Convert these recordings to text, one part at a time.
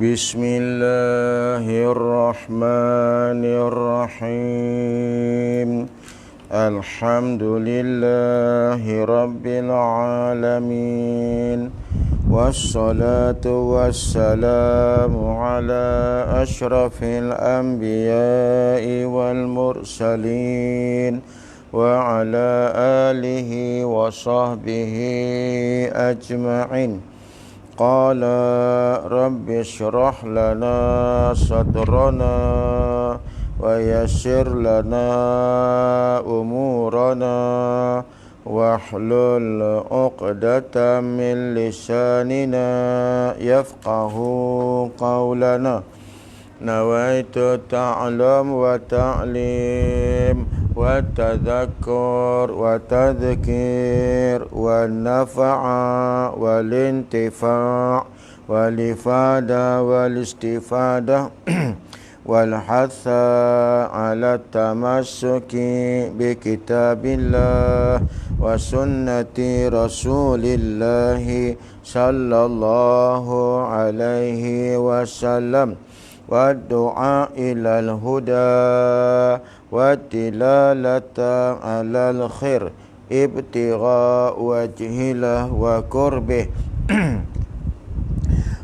Bismillahirrahmanirrahim. Alhamdulillahi rabbil alamin. Wassalatu wassalamu ala ashrafil anbiya'i wal mursalin wa ala alihi wa sahbihi ajma'in. Qala rabbi shrah lana sadrana wa yassir lana umurana wahlul 'uqdatam min lisanina yafqahu qawlana. Nawaitu ta'lam wa ta'lim wa tadhakkur wa tadhkir wa nafa'a wal intifa' wal ifada wal istifada wal hatha ala tamassuki bi kitabillah wa sunnati rasulillah sallallahu alaihi wasallam wa du'a ilal huda wa tilalata alal khair ibtigha wajhilah wa qurbih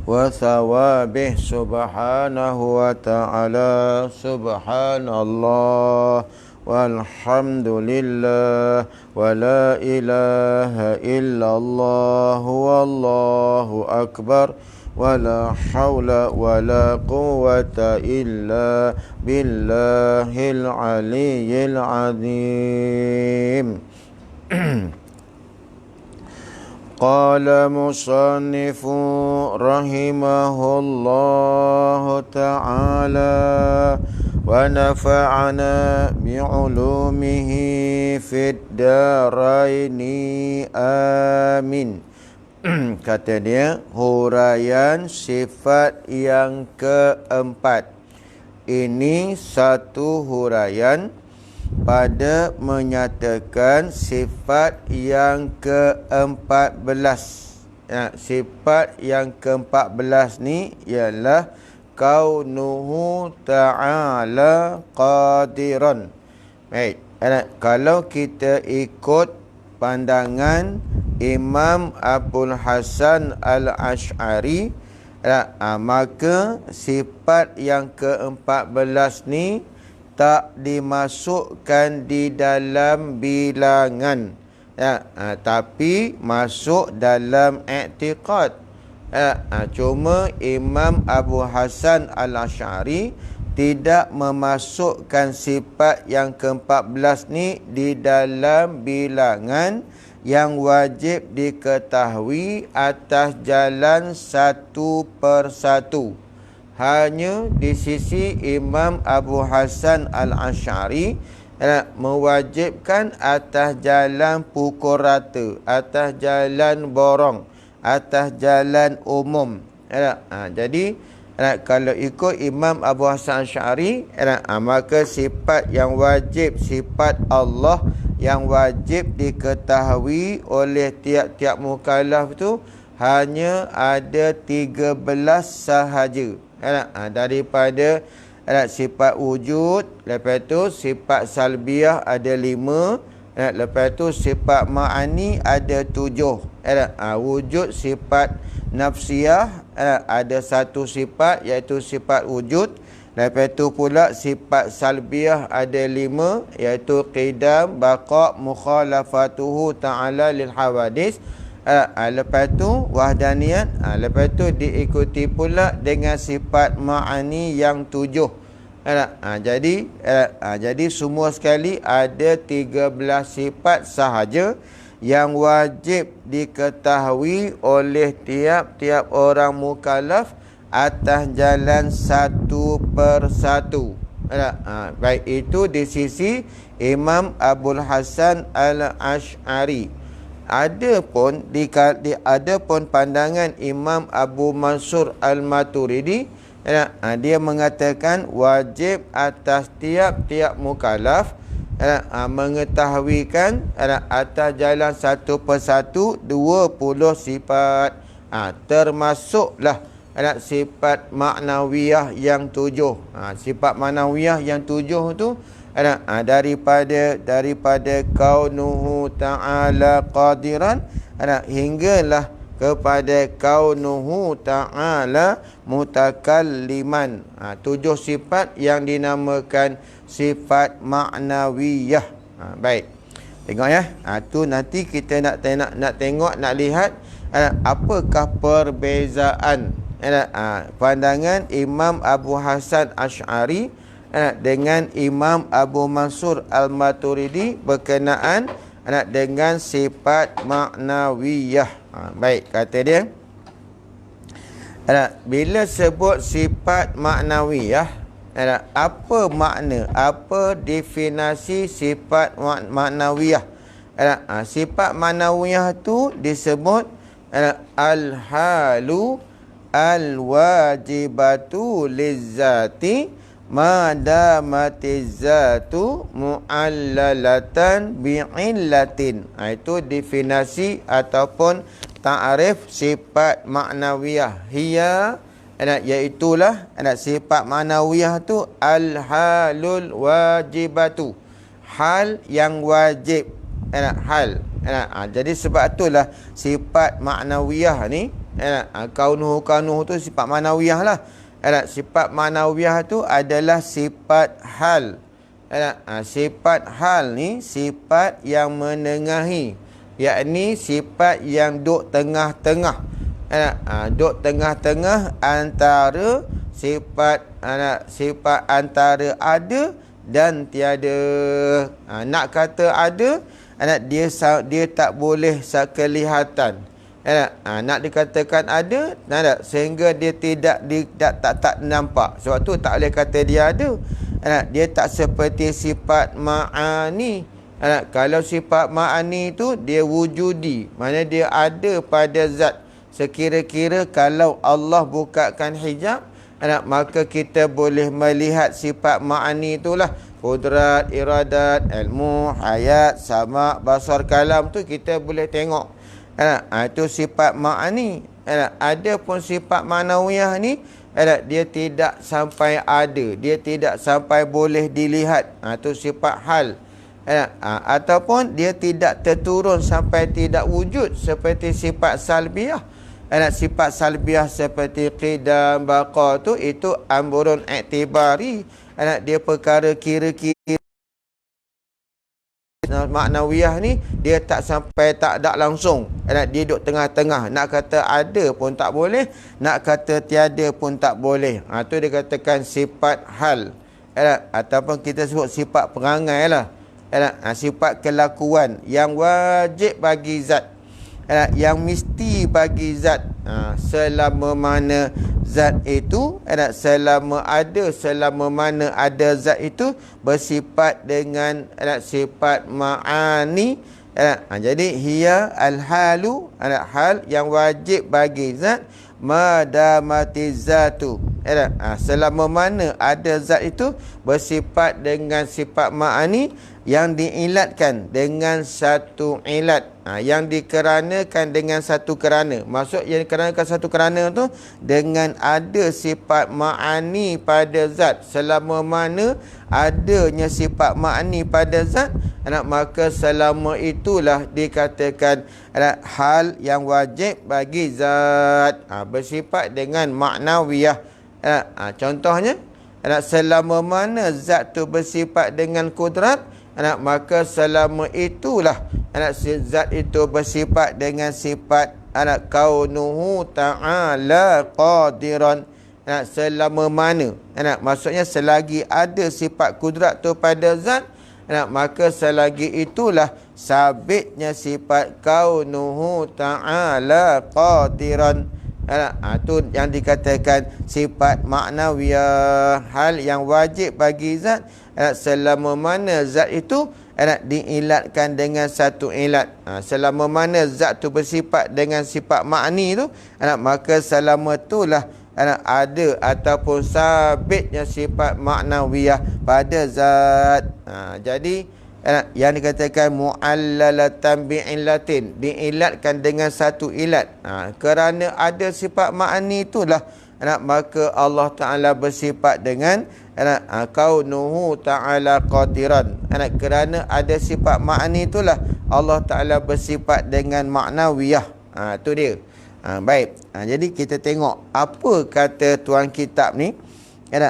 wa thawabih subhanahu wa ta'ala. Subhanallah walhamdulillah wa la ilaha illallah wallahu akbar wa la hawla wa la quwwata illa billahil aliyyil azim. Qala musannifu rahimahullahu ta'ala wa nafa'ana bi'ulumihi fid daraini amin. Kata dia, huraian sifat yang keempat. Ini satu huraian pada menyatakan sifat yang ke-14. Sifat yang ke-14 ni ialah kaunuhu ta'ala qadiran. Baik, kalau kita ikut pandangan Imam Abul Hasan Al-Ash'ari, maka sifat yang ke-14 ni tak dimasukkan di dalam bilangan, tapi masuk dalam i'tiqad. Cuma Imam Abu Hasan Al-Ash'ari tidak memasukkan sifat yang ke-14 ni di dalam bilangan yang wajib diketahui atas jalan satu persatu. Hanya di sisi Imam Abu Hasan Al-Ash'ari mewajibkan atas jalan pukul rata, atas jalan borong, atas jalan umum. Jadi kalau ikut Imam Abu Hasan Al-Ash'ari, maka sifat yang wajib, sifat Allah yang wajib diketahui oleh tiap-tiap mukallaf tu hanya ada 13 sahaja. Daripada sifat wujud, lepas tu sifat salbiah ada 5, lepas tu sifat ma'ani ada 7. Wujud sifat nafsiyah ada satu sifat, iaitu sifat wujud. Lepas tu pula sifat salbiah ada 5, iaitu qidam, baqa', mukhalafatuhu ta'ala lil hawadis. Lepas tu wahdaniyat. Lepas tu diikuti pula dengan sifat ma'ani yang 7. Jadi semua sekali ada 13 sifat sahaja yang wajib diketahui oleh tiap-tiap orang mukallaf atas jalan satu persatu. Baik itu di sisi Imam Abul Hasan Al-Ash'ari. Adapun pandangan Imam Abu Mansur Al-Maturidi, dia mengatakan wajib atas tiap-tiap mukallaf mengetahuikan atas jalan satu persatu 20 sifat. Termasuklah sifat ma'nawiyah yang 7. Sifat ma'nawiyah yang 7 tu daripada kaunuhu ta'ala qadiran hinggalah kepada kaunuhu ta'ala mutakalliman. 7 sifat yang dinamakan sifat ma'nawiyah. Baik. Tengok ya. Tu nanti kita nak tengok, nak lihat apakah perbezaan pandangan Imam Abu Hasan Asy'ari dengan Imam Abu Mansur Al-Maturidi berkenaan dengan sifat ma'nawiyah. Baik, kata dia, bila sebut sifat ma'nawiyah, apa makna, apa definisi sifat ma'nawiyah? Sifat ma'nawiyah tu disebut al-halu al-wajibatu lizzati madamatiz zatu mu'allalatan bi'illatin. Itu definisi ataupun ta'rif sifat ma'nawiyah. Hiya, iaitulah sifat ma'nawiyah tu al-halul wajibatu, hal yang wajib. Hal. Jadi sebab itulah sifat ma'nawiyah ni, kaunuhu tu sifat ma'nawiyah lah. Sifat ma'nawiyah tu adalah sifat hal. Sifat hal ni sifat yang menengahi, yakni sifat yang duk tengah-tengah. Duk tengah-tengah antara sifat antara ada dan tiada. Nak kata ada, dia tak boleh kelihatan. Nak dikatakan ada, sehingga dia tak nampak. Sebab tu tak boleh kata dia ada. Dia tak seperti sifat ma'ani. Kalau sifat ma'ani tu dia wujudi, mana dia ada pada zat. Sekira-kira kalau Allah bukakan hijab, maka kita boleh melihat sifat ma'ani itulah. Kudrat, iradat, ilmu, hayat, sama, basar, kalam tu kita boleh tengok. Itu sifat ma'ani. Ada pun sifat ma'nawiyah ni, dia tidak sampai ada, dia tidak sampai boleh dilihat. Itu sifat hal. Ataupun dia tidak terturun sampai tidak wujud, seperti sifat salbiyah. Sifat salbiyah seperti qidam, baqa tu, itu amrun i'tibari. Dia perkara kira-kira. Ma'nawiyah ni dia tak sampai, tak ada langsung. Dia duduk tengah-tengah. Nak kata ada pun tak boleh, nak kata tiada pun tak boleh. Tu dia katakan sifat hal. Ataupun kita sebut sifat perangai lah. Sifat kelakuan yang wajib bagi zat, yang mesti bagi zat. Selama mana zat itu, selama mana ada zat itu bersifat dengan sifat ma'ani. Jadi hiya al-halu, hal yang wajib bagi zat, madamatiz zatu. Selama mana ada zat itu bersifat dengan sifat ma'ani yang diilatkan dengan satu ilat, yang dikeranakan dengan satu kerana. Maksud yang dikeranakan satu kerana tu dengan ada sifat ma'ani pada zat. Selama mana adanya sifat ma'ani pada zat, maka selama itulah dikatakan hal yang wajib bagi zat, bersifat dengan ma'nawiyah. Contohnya, selama mana zat tu bersifat dengan kudrat, maka selama itulah zat itu bersifat dengan sifat kaunuhu ta'ala qadiran. Selama mana, maksudnya selagi ada sifat kudrat tu pada zat, maka selagi itulah sabitnya sifat kaunuhu ta'ala qadiran. Itu yang dikatakan sifat ma'nawiyah, hal yang wajib bagi zat selama mana zat itu diilatkan dengan satu ilat. Selama mana zat tu bersifat dengan sifat ma'ni tu, maka selama itulah ada ataupun sabitnya sifat ma'nawiyah pada zat. Jadi yang dikatakan mu'allalatan bi'illatin, diilatkan dengan satu ilat. Kerana ada sifat ma'ani itulah maka Allah Ta'ala bersifat dengan kaunuhu ta'ala qadiran. Kerana ada sifat ma'ani itulah Allah Ta'ala bersifat dengan ma'nawiyah. Itu dia. Baik. Jadi kita tengok apa kata tuan kitab ni.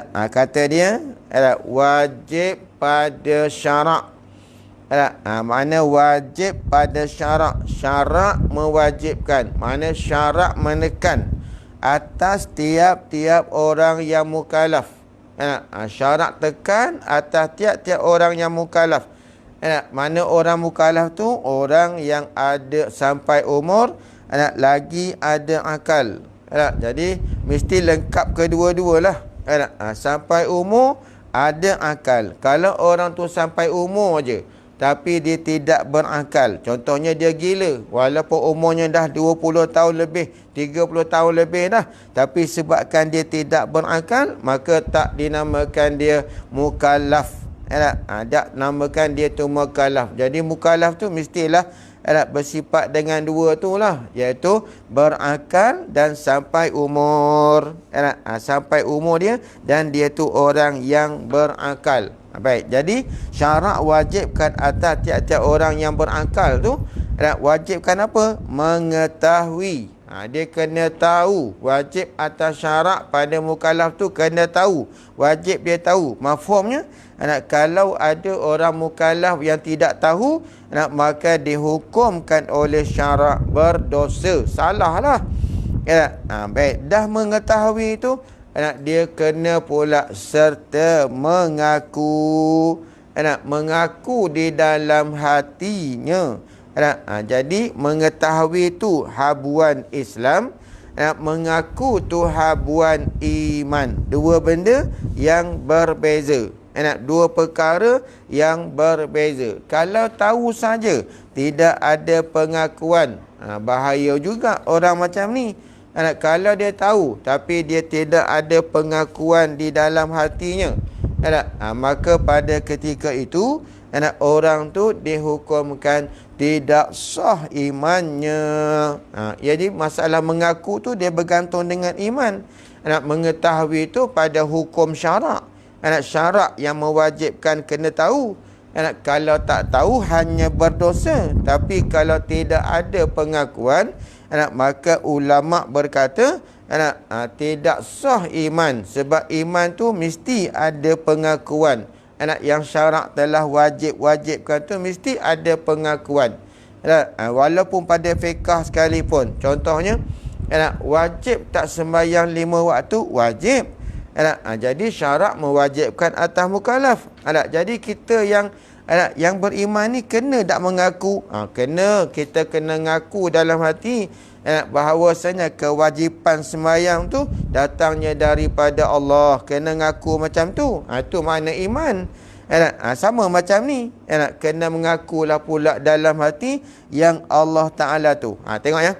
Kata dia wajib pada syarak. Mana wajib pada syarak. Syarak mewajibkan. Mana syarak menekan atas tiap-tiap orang yang mukallaf. Syarak tekan atas tiap-tiap orang yang mukallaf. Mana orang mukallaf tu? Orang yang ada sampai umur, lagi ada akal. Jadi mesti lengkap kedua-dualah. Sampai umur ada akal. Kalau orang tu sampai umur je tapi dia tidak berakal, contohnya dia gila, walaupun umurnya dah 20 tahun lebih, 30 tahun lebih dah, tapi sebabkan dia tidak berakal, maka tak dinamakan dia mukallaf. Tak namakan dia tu mukallaf. Jadi mukallaf tu mestilah bersifat dengan dua tu lah, iaitu berakal dan sampai umur. Sampai umur dia dan dia tu orang yang berakal. Baik, jadi syarak wajibkan atas tiap-tiap orang yang berakal tu, wajibkan apa? Mengetahui. Dia kena tahu. Wajib atas syarak pada mukallaf tu kena tahu. Wajib dia tahu. Mafhumnya, kalau ada orang mukallaf yang tidak tahu, maka dihukumkan oleh syarak berdosa. Salah lah. Baik, dah mengetahui tu, dia kena pula serta mengaku. Mengaku di dalam hatinya. Jadi mengetahui tu habuan Islam, mengaku tu habuan iman. Dua benda yang berbeza. Dua perkara yang berbeza. Kalau tahu saja tidak ada pengakuan, bahaya juga orang macam ni. Kalau dia tahu tapi dia tidak ada pengakuan di dalam hatinya, maka pada ketika itu orang tu dihukumkan tidak sah imannya. Jadi masalah mengaku tu dia bergantung dengan iman. Mengetahui tu pada hukum syarak. Syarak yang mewajibkan kena tahu. Kalau tak tahu hanya berdosa. Tapi kalau tidak ada pengakuan, maka ulama berkata tidak sah iman. Sebab iman tu mesti ada pengakuan. Yang syarak telah wajibkan tu mesti ada pengakuan. Walaupun pada fiqah sekalipun, contohnya wajib tak sembahyang 5 waktu, wajib. Jadi syarak mewajibkan atas mukallaf. Jadi kita yang beriman ni kena tak mengaku? Kita kena ngaku dalam hati bahawasanya kewajipan sembahyang tu datangnya daripada Allah. Kena ngaku macam tu. Itu makna iman. Sama macam ni. Kena mengakulah pula dalam hati yang Allah Ta'ala tu. Tengok ya.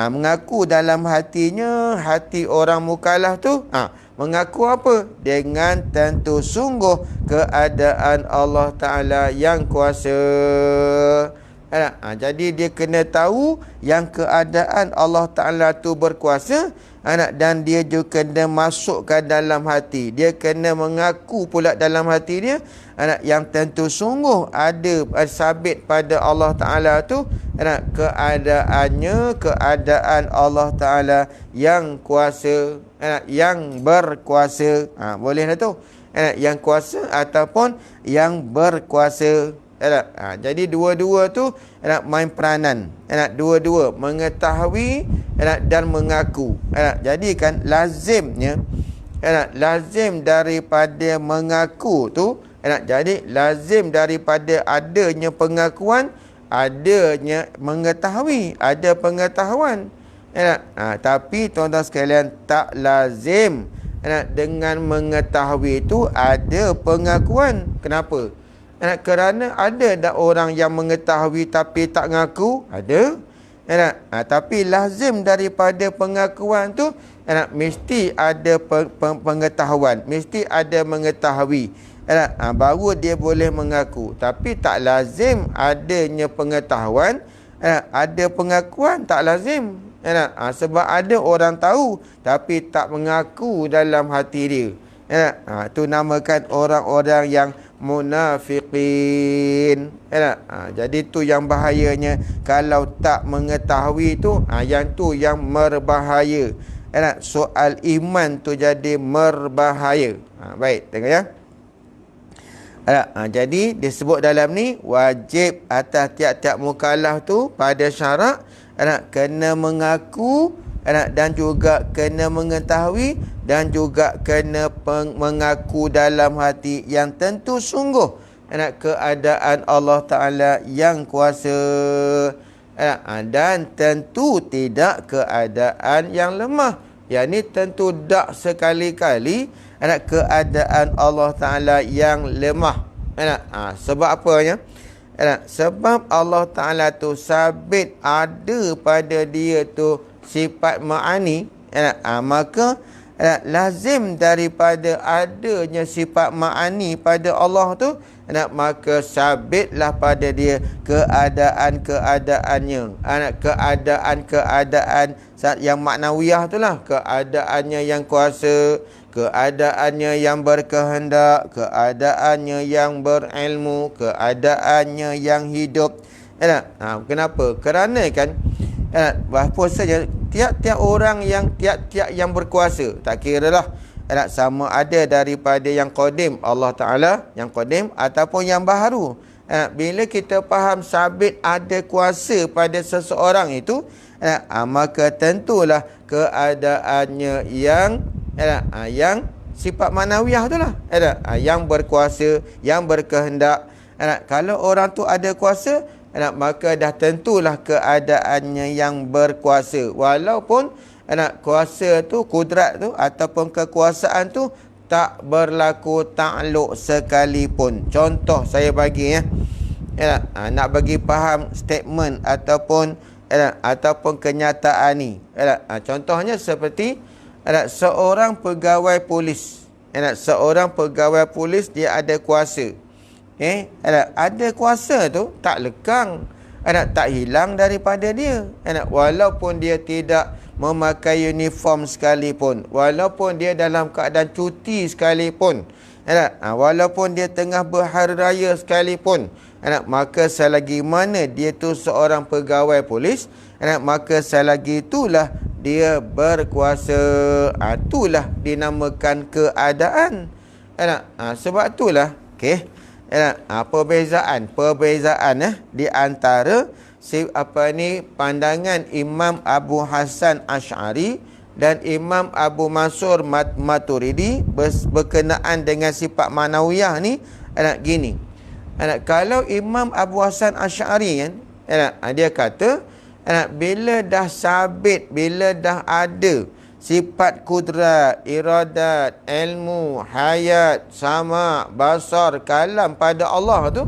Mengaku dalam hatinya, hati orang mukallaf tu. Mengaku apa? Dengan tentu sungguh keadaan Allah Ta'ala yang kuasa. Jadi dia kena tahu yang keadaan Allah Ta'ala tu berkuasa, dan dia juga kena masukkan dalam hati. Dia kena mengaku pula dalam hati dia yang tentu sungguh ada sabit pada Allah Ta'ala tu keadaannya, keadaan Allah Ta'ala yang kuasa, yang berkuasa. Boleh dah tu, yang kuasa ataupun yang berkuasa. Jadi dua-dua tu main peranan. Dua-dua mengetahui dan mengaku. Jadi kan lazimnya, lazim daripada mengaku tu, jadi lazim daripada adanya pengakuan, adanya mengetahui, ada pengetahuan. Tapi tuan-tuan sekalian, tak lazim dengan mengetahui itu ada pengakuan. Kenapa? Kerana ada tak orang yang mengetahui tapi tak ngaku? Ada. Tapi lazim daripada pengakuan tu mesti ada pengetahuan, mesti ada mengetahui. Baru dia boleh mengaku. Tapi tak lazim adanya pengetahuan. Ada pengakuan tak lazim. Sebab ada orang tahu tapi tak mengaku dalam hati dia. Itu namakan orang-orang yang munafiqin. Jadi tu yang bahayanya. Kalau tak mengetahui tu, yang tu yang berbahaya. Soal iman tu jadi berbahaya. Baik, tengok ya. Jadi disebut dalam ni wajib atas tiap-tiap mukallaf tu pada syarat kena mengaku dan juga kena mengetahui dan juga kena mengaku dalam hati yang tentu sungguh keadaan Allah Ta'ala yang kuasa, dan tentu tidak keadaan yang lemah. Yang ni tentu tak sekali-kali keadaan Allah Ta'ala yang lemah. Sebab apanya? Sebab Allah Ta'ala tu sabit ada pada dia tu sifat ma'ani. Maka lazim daripada adanya sifat ma'ani pada Allah tu, maka sabitlah pada dia keadaan-keadaannya. Keadaan-keadaan yang maknawiyah tu lah. Keadaannya yang kuasa, keadaannya yang berkehendak, keadaannya yang berilmu, keadaannya yang hidup. Kenapa? Kerana kan bahawasanya tiap-tiap orang yang tiap-tiap yang berkuasa, tak kiralah sama ada daripada yang qadim Allah Ta'ala, yang qadim ataupun yang baharu. Bila kita faham sabit ada kuasa pada seseorang itu, maka tentulah keadaannya yang sifat manawiyah tu lah, yang berkuasa, yang berkehendak. Kalau orang tu ada kuasa, maka dah tentulah keadaannya yang berkuasa. Walaupun kuasa tu, kudrat tu ataupun kekuasaan tu tak berlaku takluk sekalipun. Contoh saya bagi ya. Nak bagi faham statement ataupun kenyataan ni. Contohnya seperti seorang pegawai polis. Seorang pegawai polis dia ada kuasa. Ada kuasa tu tak lekang, tak hilang daripada dia. Walaupun dia tidak memakai uniform sekalipun, walaupun dia dalam keadaan cuti sekalipun, walaupun dia tengah berhari raya sekalipun, maka selagi mana dia tu seorang pegawai polis, maka selagi itulah dia berkuasa. Itulah dinamakan keadaan. Sebab itulah perbezaan di antara pandangan Imam Abu Hasan Asy'ari dan Imam Abu Mansur Maturidi berkenaan dengan sifat manawiyah ni gini. Kalau Imam Abu Hasan Asy'ari kan, dia kata bila dah sabit, bila dah ada sifat kudrat, iradat, ilmu, hayat, sama, basar, kalam pada Allah tu,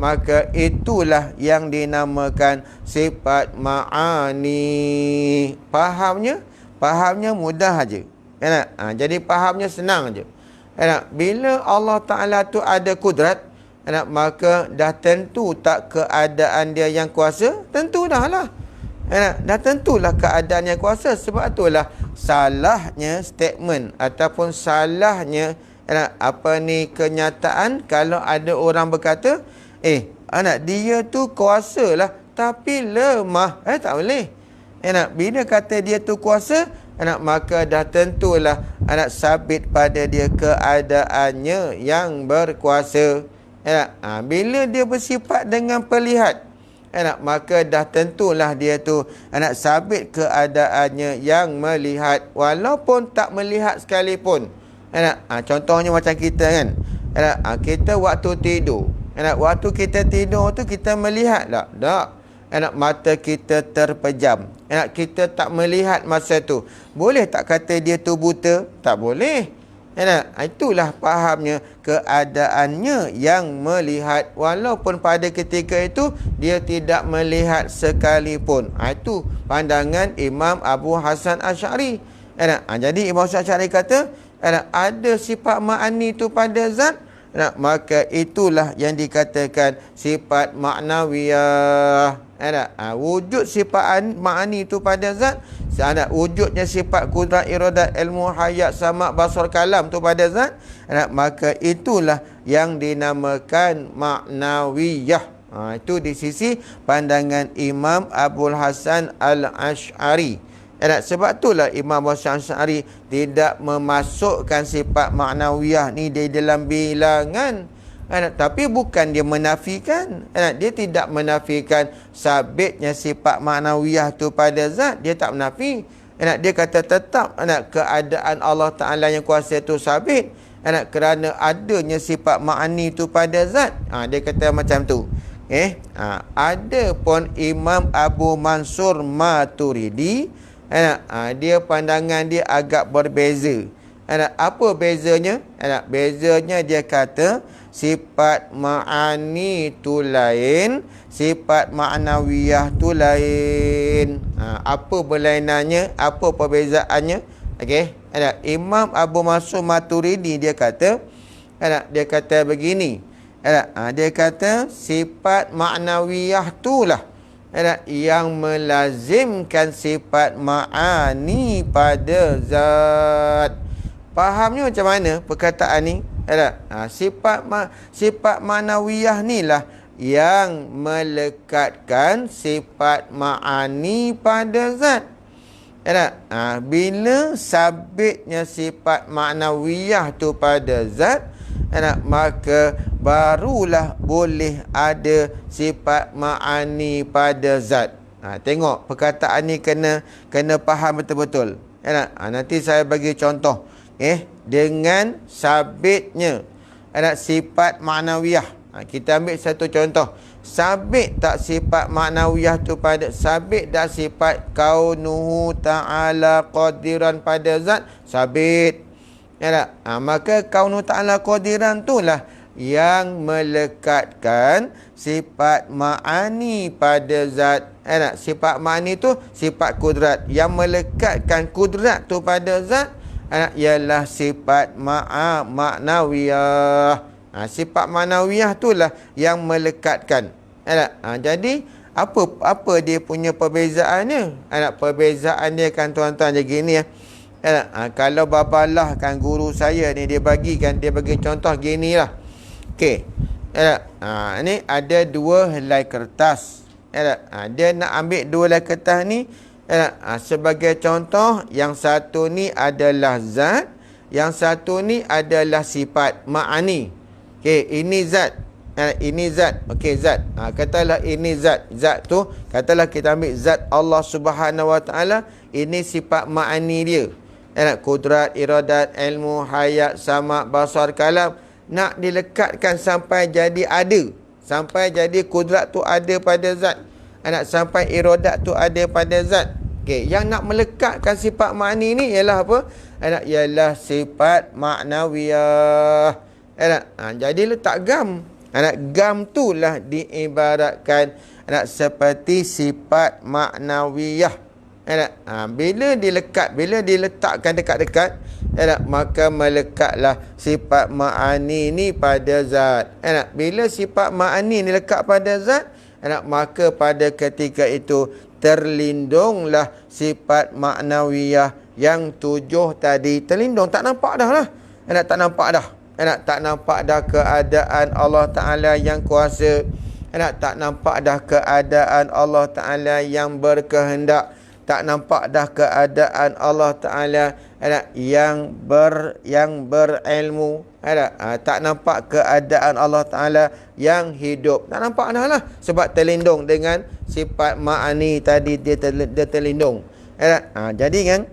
maka itulah yang dinamakan sifat ma'ani. Fahamnya mudah aja. Jadi fahamnya senang aja. Bila Allah Ta'ala tu ada kudrat, maka dah tentu tak keadaan dia yang kuasa? Tentu dah lah. Dah tentulah keadaan yang kuasa. Sebab itulah salahnya statement ataupun salahnya kenyataan kalau ada orang berkata dia tu kuasa lah tapi lemah. Tak boleh. Bila kata dia tu kuasa, maka dah tentulah sabit pada dia keadaannya yang berkuasa. Bila dia bersifat dengan pelihat, maka dah tentulah dia tu sabit keadaannya yang melihat walaupun tak melihat sekalipun. Contohnya macam kita kan, kita waktu tidur, waktu kita tidur tu kita melihat tak? Tak. Mata kita terpejam, kita tak melihat masa tu. Boleh tak kata dia tu buta? Tak boleh. Itulah fahamnya keadaannya yang melihat walaupun pada ketika itu dia tidak melihat sekalipun. Itu pandangan Imam Abu Hasan Asy'ari. Jadi Imam Hasan Asy'ari kata ada sifat ma'ani tu pada zat, maka itulah yang dikatakan sifat ma'nawiyah. Wujud sifat ma'ani itu pada zat, wujudnya sifat kudrat, iradat, ilmu, hayat, sama, basar, kalam tu pada zat, maka itulah yang dinamakan ma'nawiyah. Itu di sisi pandangan Imam Abul Hasan Al-Ash'ari. Sebab itulah Imam Abul Hasan Al-Ash'ari tidak memasukkan sifat ma'nawiyah ni di dalam bilangan. Tapi bukan dia menafikan. Dia tidak menafikan sabitnya sifat ma'nawiyah tu pada zat. Dia tak menafi. Dia kata tetap keadaan Allah Ta'ala yang kuasa tu sabit. Kerana adanya sifat ma'ani tu pada zat. Dia kata macam tu. Ada pun Imam Abu Mansur Maturidi, dia pandangan dia agak berbeza. Apa bezanya? Bezanya dia kata sifat ma'ani tu lain, sifat ma'nawiyah tu lain. Apa berlainannya? Apa perbezaannya? Okey. Imam Abu Mansur Maturidi dia kata, begini. Dia kata sifat ma'nawiyah itulah yang melazimkan sifat ma'ani pada zat. Fahamnya macam mana perkataan ni? Sifat ma'nawiyah ni lah yang melekatkan sifat ma'ani pada zat. Bila sabitnya sifat ma'nawiyah tu pada zat, maka barulah boleh ada sifat ma'ani pada zat. Tengok perkataan ni kena faham betul-betul. Nanti saya bagi contoh. Dengan sabitnya sifat ma'nawiyah. Kita ambil satu contoh. Sabit tak sifat ma'nawiyah tu pada, sabit tak sifat kaunuhu ta'ala qadiran pada zat, sabit. Maka kaunuhu ta'ala qadiran itulah yang melekatkan sifat ma'ani pada zat. Sifat ma'ani tu sifat kudrat. Yang melekatkan kudrat tu pada zat ialah sifat ma'nawiyah. Sifat ma'nawiyah itulah yang melekatkan. Jadi apa dia punya perbezaannya? Perbezaan dia kan tuan-tuan je gini ya. Kalau babalah kan guru saya ni dia bagi contoh gini lah. Okey. Ni ada dua helai kertas. Dia nak ambil dua helai kertas ni. Sebagai contoh, yang satu ni adalah zat, yang satu ni adalah sifat ma'ani. Okey, ini zat. Ini zat. Okey, zat. Katalah ini zat. Zat tu, katalah kita ambil zat Allah Subhanahu Wa Taala, ini sifat ma'ani dia. Kudrat, iradat, ilmu, hayat, sama, basar, kalam. Nak dilekatkan sampai jadi ada. Sampai jadi kudrat tu ada pada zat. Sampai iradat tu ada pada zat. Okey, yang nak melekatkan sifat ma'ani ni ialah apa? Ialah sifat ma'nawiyah. Jadi letak gam. Gam tu lah diibaratkan seperti sifat ma'nawiyah. Bila diletakkan dekat-dekat, maka melekatlah sifat ma'ani ni pada zat. Bila sifat ma'ani ni lekat pada zat, maka pada ketika itu terlindunglah sifat ma'nawiyah yang tujuh tadi. Terlindung, tak nampak dah lah. Tak nampak dah. Tak nampak dah keadaan Allah Ta'ala yang kuasa. Tak nampak dah keadaan Allah Ta'ala yang berkehendak. Tak nampak dah keadaan Allah Ta'ala yang berilmu. Tak nampak keadaan Allah Ta'ala yang hidup. Tak nampak dah lah. Sebab terlindung dengan sifat ma'ani tadi, dia terlindung. Jadi kan,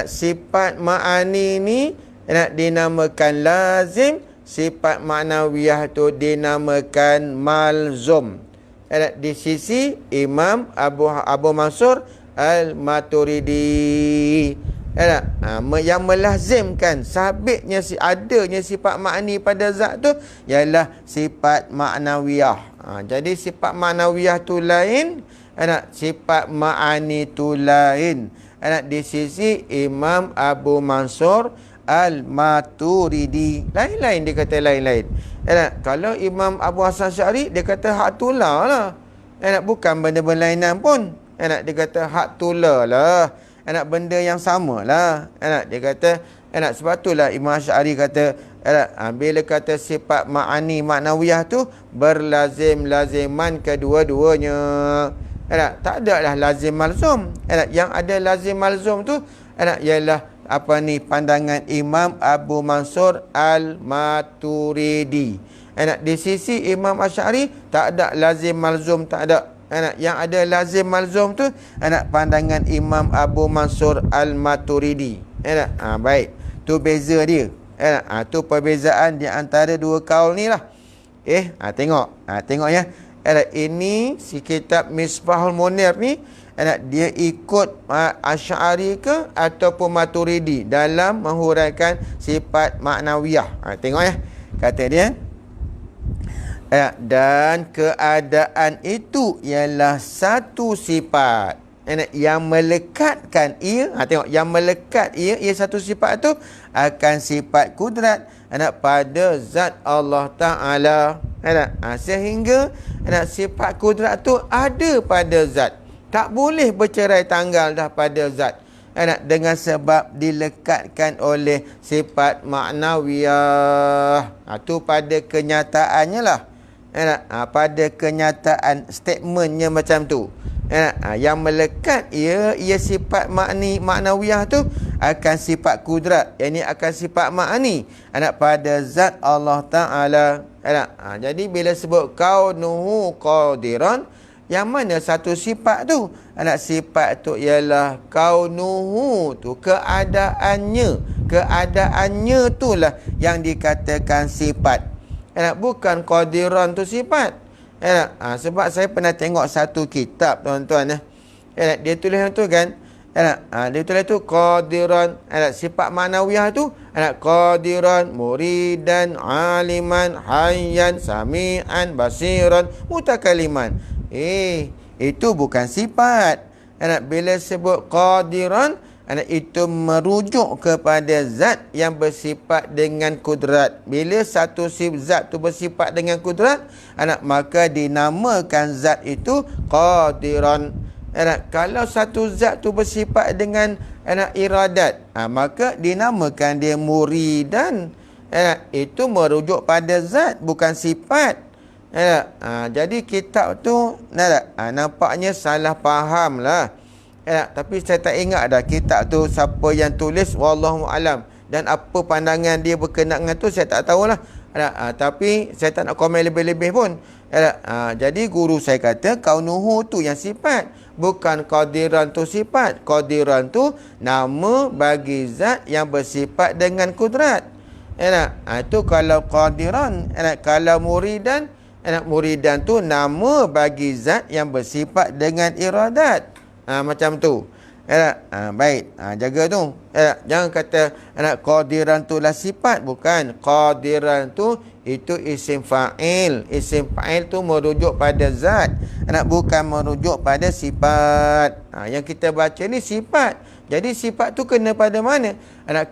sifat ma'ani ni dinamakan lazim, sifat ma'nawiyah tu dinamakan malzum. Di sisi Imam Abu Mansur Al-Maturidi, yang melazimkan sabitnya adanya sifat ma'ani pada zat tu ialah sifat ma'nawiyah. Jadi sifat ma'nawiyah tu lain, sifat ma'ani tu lain. Di sisi Imam Abu Mansur Al-Maturidi, lain-lain, dia kata lain-lain. Kalau Imam Abu Hasan Syari, dia kata hak tular lah. Bukan benda berlainan pun. Dia kata hak tular lah. Benda yang sama lah. Dia kata, sebab itulah Imam Syari kata, bila kata sifat ma'ani maknawiyah tu, berlazim-laziman kedua-duanya. Tak ada lah lazim malzum. Yang ada lazim malzum tu, ialah pandangan Imam Abu Mansur Al-Maturidi. Di sisi Imam Asy'ari tak ada lazim malzum, tak ada. Yang ada lazim malzum tu pandangan Imam Abu Mansur Al-Maturidi. Baik. Tu beza dia. Tu perbezaan di antara dua kaul ni lah. Tengok. Tengok ya. Ini si kitab Misbahul Munir ni, dia ikut Asy'ari ke ataupun Maturidi dalam menghuraikan sifat maknawiyah. Tengok ya. Kata dia, dan keadaan itu ialah satu sifat yang melekatkan ia. Tengok, yang melekat ia satu sifat tu akan sifat kudrat pada zat Allah Ta'ala. Sehingga sifat kudrat tu ada pada zat. Tak boleh bercerai tanggal dah pada zat. Dengan sebab dilekatkan oleh sifat maknawiyah. Tu pada kenyataannya lah. Pada kenyataan statementnya macam tu. Yang melekat ia sifat maknawiyah tu akan sifat kudrat. Yang ini akan sifat makni pada zat Allah Ta'ala. Jadi bila sebut kaunuhu qadiran, yang mana satu sifat tu? Sifat tu ialah kaunuhu tu, keadaannya. Keadaannya itulah yang dikatakan sifat. Bukan qadiran tu sifat. Sebab saya pernah tengok satu kitab, tuan-tuan. Dia tulis tu kan. Dia tulis tu qadiran. Sifat manawiyah tu. Qadiran, muridan, aliman, hayyan, sami'an, basiran, mutakaliman. Itu bukan sifat. Bila sebut qadiran, itu merujuk kepada zat yang bersifat dengan kudrat. Bila satu zat tu bersifat dengan kudrat, maka dinamakan zat itu qadiran. Kalau satu zat tu bersifat dengan iradat, maka dinamakan dia muridan. Itu merujuk pada zat, bukan sifat. Jadi kitab tu nampaknya salah faham lah. Tapi saya tak ingat dah kitab tu siapa yang tulis, wallahu alam. Dan apa pandangan dia berkenaan dengan tu saya tak tahulah. Tapi saya tak nak komen lebih-lebih pun. Jadi guru saya kata kaunuhu tu yang sifat, bukan qadiran tu sifat. Qadiran tu nama bagi zat yang bersifat dengan kudrat. Itu kalau qadiran. Kalau muridan, muridan tu nama bagi zat yang bersifat dengan iradat. Macam tu. Baik. Jaga tu. Jangan kata qadiran tu lah sifat. Bukan. Qadiran tu itu isim fa'il. Isim fa'il tu merujuk pada zat. Bukan merujuk pada sifat. Yang kita baca ni sifat. Jadi sifat tu kena pada mana?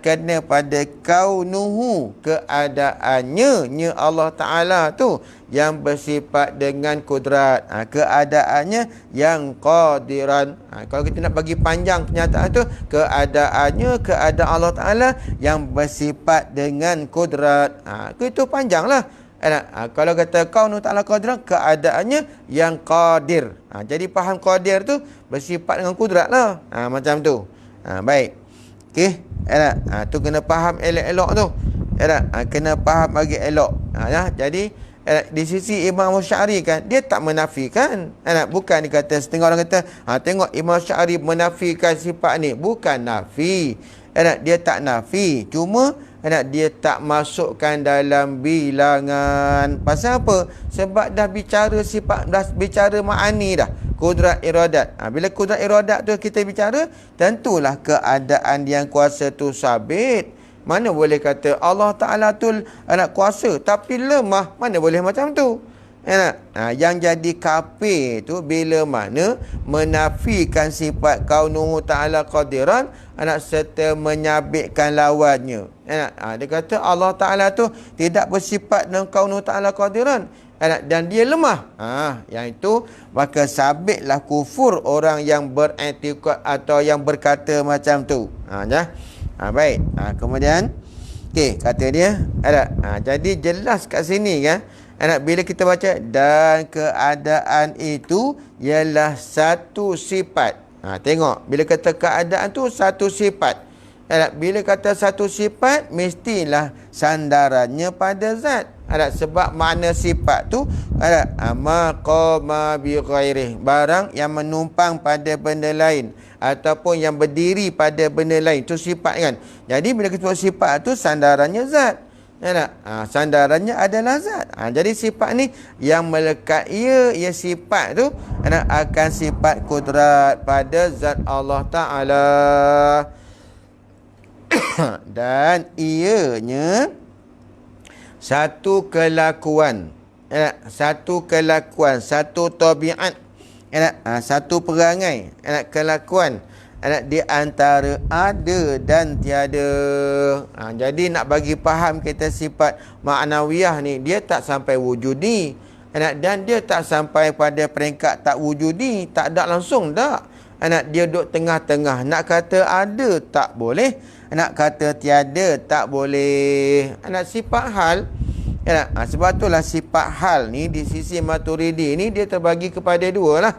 Kena pada kaunuhu, keadaannya Allah Ta'ala tu yang bersifat dengan kudrat. Keadaannya yang qadiran. Kalau kita nak bagi panjang pernyataan tu, keadaannya keadaan Allah Ta'ala yang bersifat dengan kudrat. Itu panjanglah. Kalau kata kaunu ta'ala qadiran, keadaannya yang qadir. Jadi faham qadir tu bersifat dengan kudrat lah. Macam tu. Baik. Okey. Tu kena faham elok-elok tu. Kena faham bagi elok. Jadi di sisi Imam Asy'ari kan, dia tak menafikan. Bukan dikata setengah orang kata, tengok Imam Asy'ari menafikan sifat ni. Bukan nafi. Dia tak nafi. Cuma dia tak masukkan dalam bilangan. Pasal apa? Sebab dah bicara sifat, dah bicara ma'ani dah. Kudrat iradat. Bila kudrat iradat tu kita bicara, tentulah keadaan yang kuasa tu sabit. Mana boleh kata Allah Ta'ala tu anak kuasa tapi lemah. Mana boleh macam tu. Yang jadi kafir tu bila mana menafikan sifat kaunuhu ta'ala qadiran serta menyabitkan lawannya. Dia kata Allah Ta'ala tu tidak bersifat dengan kaunuhu ta'ala qadiran dan dia lemah. Yang itu maka sabitlah kufur orang yang beriktikad atau yang berkata macam tu. Baik. Kemudian kata dia jadi jelas kat sini kan. Bila kita baca dan keadaan itu ialah satu sifat. Tengok bila kata keadaan tu satu sifat. Bila kata satu sifat mestilah sandarannya pada zat. Sebab makna sifat tu maqama bi ghairih, barang yang menumpang pada benda lain ataupun yang berdiri pada benda lain, tu sifat kan. Jadi bila kita sebut sifat tu sandarannya zat. Sandarannya adalah zat. Jadi sifat ni yang melekat ia sifat tu akan sifat kudrat pada zat Allah Ta'ala. Dan ianya satu kelakuan, satu tabiat, satu perangai, kelakuan di antara ada dan tiada. Jadi nak bagi faham kita sifat ma'nawiyah ni dia tak sampai wujudi dan dia tak sampai pada peringkat tak wujudi, tak ada langsung tak. Dia duduk tengah-tengah. Nak kata ada tak boleh, nak kata tiada tak boleh. Sifat hal. Sebab itulah sifat hal ni di sisi Maturidi ni dia terbagi kepada dua lah.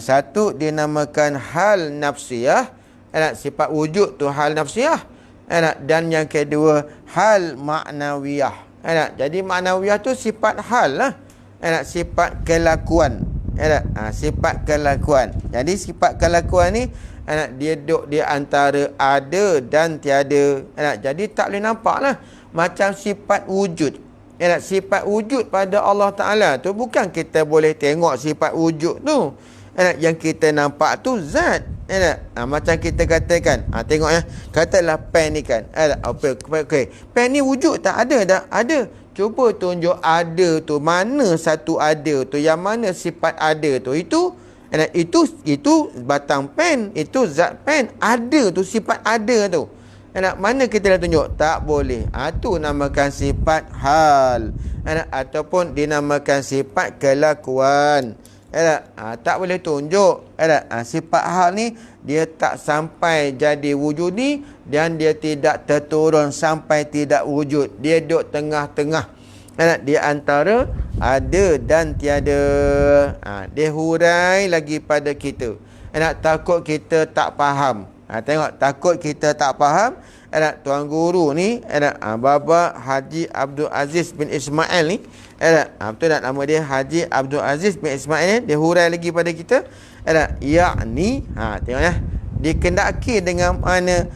Satu dinamakan hal nafsiyah, sifat wujud tu hal nafsiyah, dan yang kedua hal maknawiyah. Jadi maknawiyah tu sifat hal lah, sifat kelakuan, sifat kelakuan. Jadi sifat kelakuan ni dia duduk di antara ada dan tiada. Jadi tak boleh nampak lah macam sifat wujud. Sifat wujud pada Allah Ta'ala tu bukan kita boleh tengok sifat wujud tu. Yang kita nampak tu zat. Macam kita katakan, tengok katalah pen ni kan. Okay. Pen ni wujud tak? Ada tak? Ada. Cuba tunjuk ada tu. Mana satu ada tu? Yang mana sifat ada tu? Itu batang pen. Itu zat pen. Ada tu, sifat ada tu. Mana kita dah tunjuk? Tak boleh. Itu namakan sifat hal. Ataupun dinamakan sifat kelakuan. Tak boleh tunjuk. Sifat hal ni dia tak sampai jadi wujudi dan dia tidak terturun sampai tidak wujud. Dia duduk tengah-tengah. Di antara ada dan tiada. Dia hurai lagi pada kita. Takut kita tak faham. Tengok, takut kita tak faham. Tuan guru ni Baba Haji Abdul Aziz bin Ismail ni, betul tak nama dia? Haji Abdul Aziz bin Ismail ni, dia hurai lagi pada kita. Yakni, tengok dikendaki dengan mana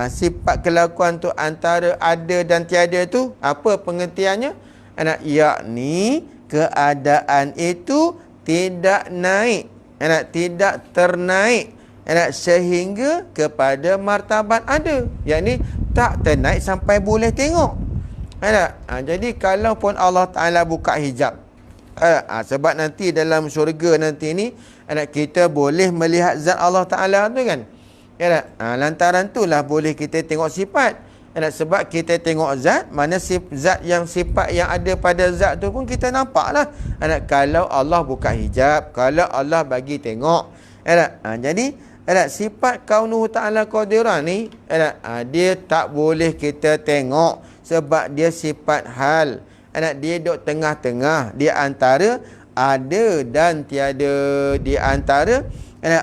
sifat kelakuan tu antara ada dan tiada tu. Apa pengertiannya? Yakni keadaan itu tidak naik, tidak ternaik sehingga kepada martabat ada. Yang ni tak ternaik sampai boleh tengok. Jadi kalau pun Allah Ta'ala buka hijab, sebab nanti dalam syurga nanti ni kita boleh melihat zat Allah Ta'ala tu kan. Lantaran tu lah boleh kita tengok sifat. Sebab kita tengok zat, mana zat yang sifat yang ada pada zat tu pun kita nampak lah. Kalau Allah buka hijab, kalau Allah bagi tengok. Jadi sifat kaunuhu ta'ala qadiran ni dia tak boleh kita tengok sebab dia sifat hal. Dia duduk tengah-tengah di antara ada dan tiada. Di antara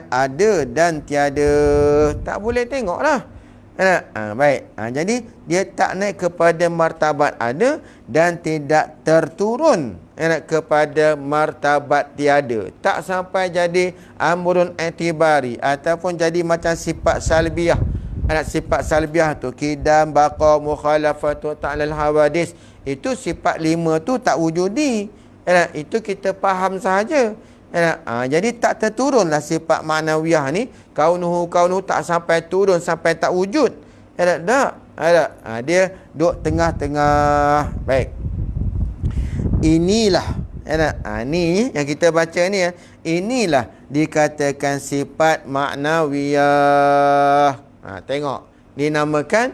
ada dan tiada. Tak boleh tengok lah. Baik. Jadi dia tak naik kepada martabat ada dan tidak terturun kepada martabat tiada. Tak sampai jadi amrun i'tibari ataupun jadi macam sifat salbiyah. Sifat salbiyah tu kidam, baqa, mukhalafatu ta'lal hawadis. Itu sifat 5 tu tak wujudi. Itu kita faham sahaja. Jadi tak terturunlah sifat ma'nawiyah ni. Kaunuhu tak sampai turun sampai tak wujud. Tak. Dia duduk tengah-tengah. Baik. Inilah Ni yang kita baca ni, inilah dikatakan sifat ma'nawiyah. Tengok, dinamakan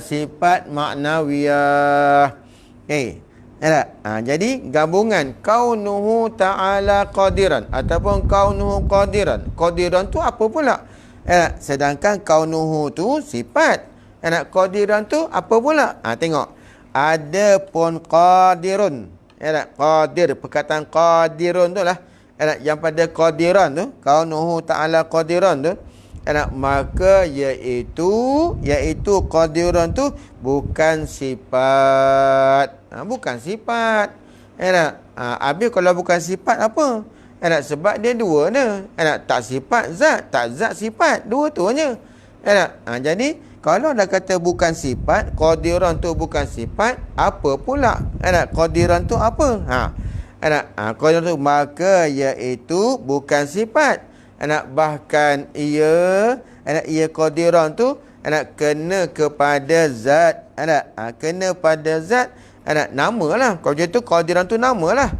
sifat ma'nawiyah. Jadi gabungan kaunuhu ta'ala qadiran ataupun kaunuhu qadiran. Qadiran tu apa pula? Sedangkan kaunuhu tu sifat. Qadiran tu apa pula? Tengok. Adapun qadirun. Qadir, perkataan qadirun tu lah. Yang pada qadiran tu, kaunuhu ta'ala qadiran tu, maka iaitu qadiran tu bukan sifat. Bukan sifat. Habis kalau bukan sifat apa? Sebab dia dua ni. Tak sifat zat, tak zat sifat. Dua tu hanya. Jadi kalau dah kata bukan sifat, qadiran tu bukan sifat, apa pula? Qadiran tu apa? Qadiran tu maka iaitu bukan sifat. Bahkan ia qadiran tu kena kepada zat. Kena pada zat. Nama lah. Kalau macam tu qadiran tu nama lah.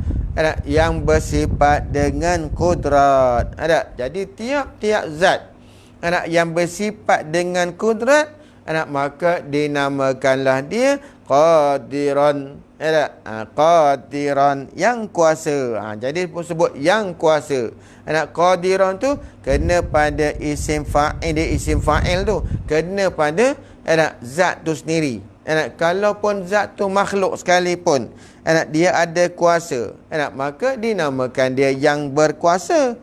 Yang bersifat dengan kudrat. Jadi tiap-tiap zat yang bersifat dengan kudrat, maka dinamakanlah dia qadiran. Qadiran, yang kuasa. Jadi sebut yang kuasa. Qadiran tu kena pada isim fa'il. Dia isim fa'il tu kena pada zat tu sendiri. Kalaupun zat tu makhluk sekalipun, dia ada kuasa, maka dinamakan dia yang berkuasa.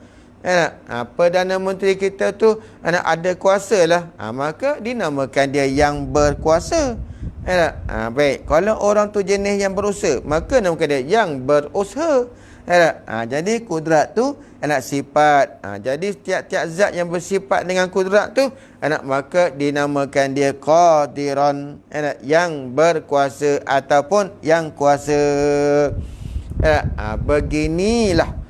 Perdana Menteri kita tu ada kuasa lah, maka dinamakan dia yang berkuasa. Baik, kalau orang tu jenis yang berusaha, maka namakan dia yang berusaha. Jadi kudrat tu sifat. Jadi tiap-tiap zat yang bersifat dengan kudrat tu, maka dinamakan dia qadiran, yang berkuasa ataupun yang kuasa. Beginilah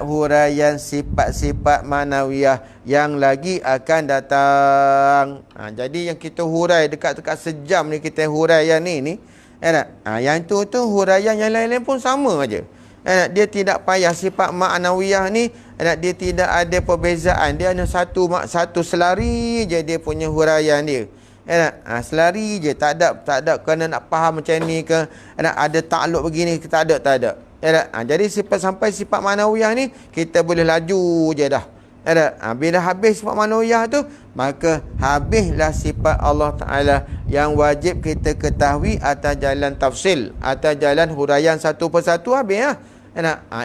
huraian sifat-sifat manawiyah yang lagi akan datang. Jadi yang kita hurai dekat-dekat sejam ni, kita huraian ni. Yang tu huraian yang lain-lain pun sama aja. Dia tidak payah sifat ma'nawiyah ni, dia tidak ada perbezaan. Dia hanya satu selari je dia punya huraian dia. Selari je, tak ada kena nak faham macam ni ke, ada takluk begini ke, tak ada. Jadi sampai sifat ma'nawiyah ni kita boleh laju je dah. Bila habis sifat ma'nawiyah tu, maka habislah sifat Allah Ta'ala yang wajib kita ketahui atas jalan tafsil, atas jalan huraian satu persatu, habis lah.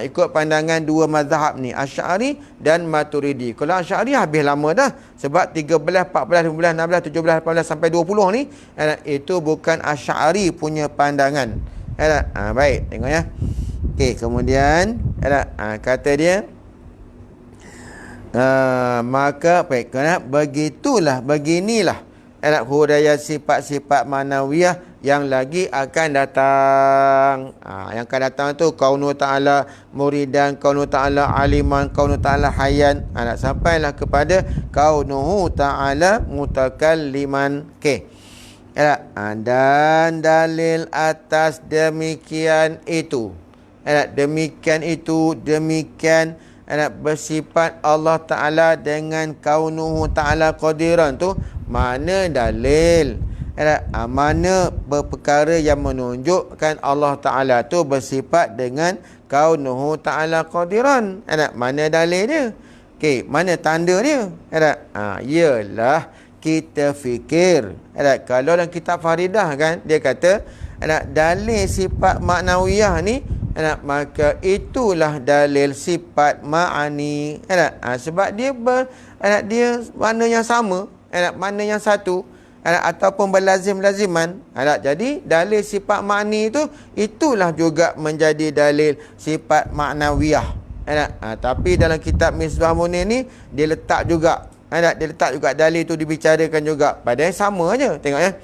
Ikut pandangan dua mazhab ni, Asy'ari dan Maturidi. Kalau Asy'ari habis lama dah, sebab 13, 14, 15, 16, 17, 18 sampai 20 ni, itu bukan Asy'ari punya pandangan. Baik, tengok ya. Okey, kemudian kata dia, maka baik, beginilah huraian sifat-sifat manawiyah yang lagi akan datang. Yang akan datang tu kaunu ta'ala muridan, kaunu ta'ala aliman, kaunu ta'ala hayyan. Sampailah kepada kaunuhu ta'ala mutakalliman. Okey. Dan dalil atas demikian itu. Demikian bersifat Allah Ta'ala dengan kaunuhu ta'ala qadiran tu, mana dalil? Mana perkara yang menunjukkan Allah Ta'ala tu bersifat dengan kaunuhu ta'ala qadiran? Mana dalil dia? Okey, mana tanda dia? Ialah kita fikir. Kalau dalam kitab Faridah kan, dia kata dalil sifat maknawiyah ni, maka itulah dalil sifat ma'ani. Sebab dia dia makna yang sama, makna yang satu, ataupun berlazim-laziman. Jadi dalil sifat ma'ni itu, itulah juga menjadi dalil sifat ma'nawiyah. Tapi dalam kitab Misbah Munir ni, dia letak juga dalil itu dibicarakan juga. Padahal sama aja. Tengok ya.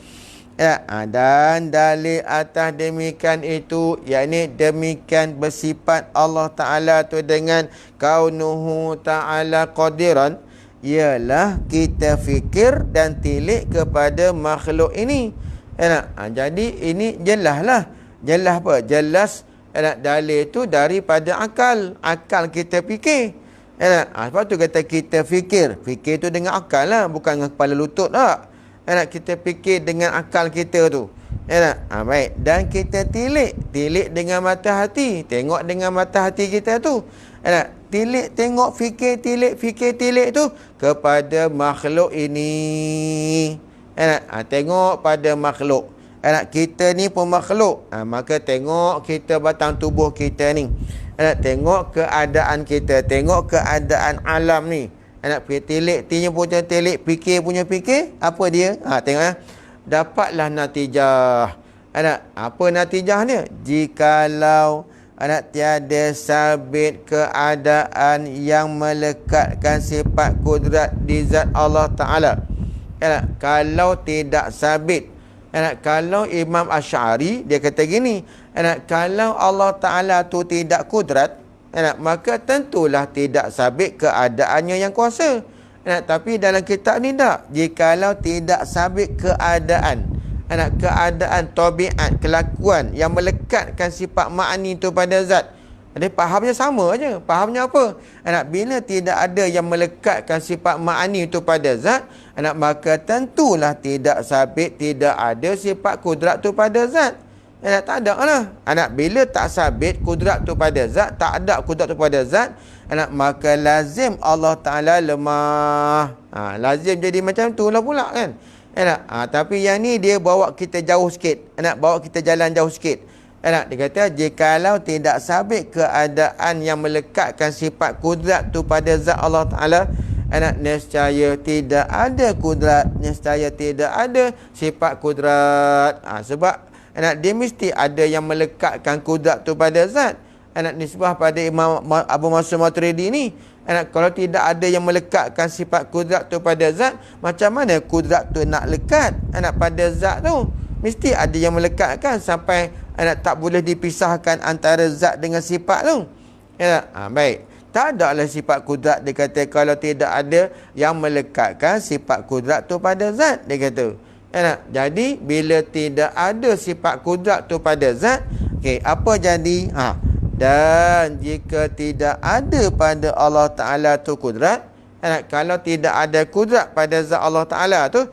Dan dalil atas demikian itu, yakni demikian bersifat Allah Ta'ala tu dengan kaunuhu ta'ala qadiran, ialah kita fikir dan tilik kepada makhluk ini. Jadi ini jelaslah. Jelas apa? Jelas Dalil tu daripada akal. Akal kita fikir. Sebab tu kata kita fikir. Fikir tu dengan akal lah. Bukan dengan kepala lutut tak. Kita fikir dengan akal kita tu. Baik. Dan kita tilik. Tilik dengan mata hati. Tengok dengan mata hati kita tu. Tilik, tengok, fikir, tilik tu kepada makhluk ini. Tengok pada makhluk. Kita ni pun makhluk. Maka tengok kita batang tubuh kita ni. Tengok keadaan kita. Tengok keadaan alam ni. Tilik punya tilik. Fikir punya fikir. Apa dia? Tengok. Dapatlah natijah. Apa natijahnya? Jikalau tiada sabit keadaan yang melekatkan sifat kudrat di zat Allah Ta'ala. Kalau tidak sabit. Kalau Imam Asy'ari dia kata gini, kalau Allah Ta'ala tu tidak kudrat, maka tentulah tidak sabit keadaannya yang kuasa. Tapi dalam kitab ni tak. Jikalau tidak sabit keadaan, keadaan tabiat, kelakuan yang melekatkan sifat ma'ani tu pada zat. Dia fahamnya sama aja. Fahamnya apa? Bila tidak ada yang melekatkan sifat ma'ani itu pada zat, maka tentulah tidak sabit, tidak ada sifat kudrat tu pada zat. Tak ada lah. Bila tak sabit kudrat tu pada zat, tak ada kudrat tu pada zat, maka lazim Allah Ta'ala lemah. Lazim jadi macam tu lah pula kan. Tapi yang ni dia bawa kita jauh sikit. Bawa kita jalan jauh sikit. Dia kata jikalau tidak sabit keadaan yang melekatkan sifat kudrat tu pada zat Allah Ta'ala, nescaya tidak ada kudrat, nescaya tidak ada sifat kudrat. Sebab dia mesti ada yang melekatkan kudrat tu pada zat. Nisbah pada Imam Abu Mansur Maturidi ni, kalau tidak ada yang melekatkan sifat kudrat tu pada zat, macam mana kudrat tu nak lekat pada zat tu? Mesti ada yang melekatkan sampai tak boleh dipisahkan antara zat dengan sifat tu. Baik. Tak ada lah sifat kudrat, dia kata, kalau tidak ada yang melekatkan sifat kudrat tu pada zat, dia kata. Jadi bila tidak ada sifat kudrat tu pada zat, apa jadi? Dan jika tidak ada pada Allah Ta'ala tu kudrat, kalau tidak ada kudrat pada zat Allah Ta'ala tu,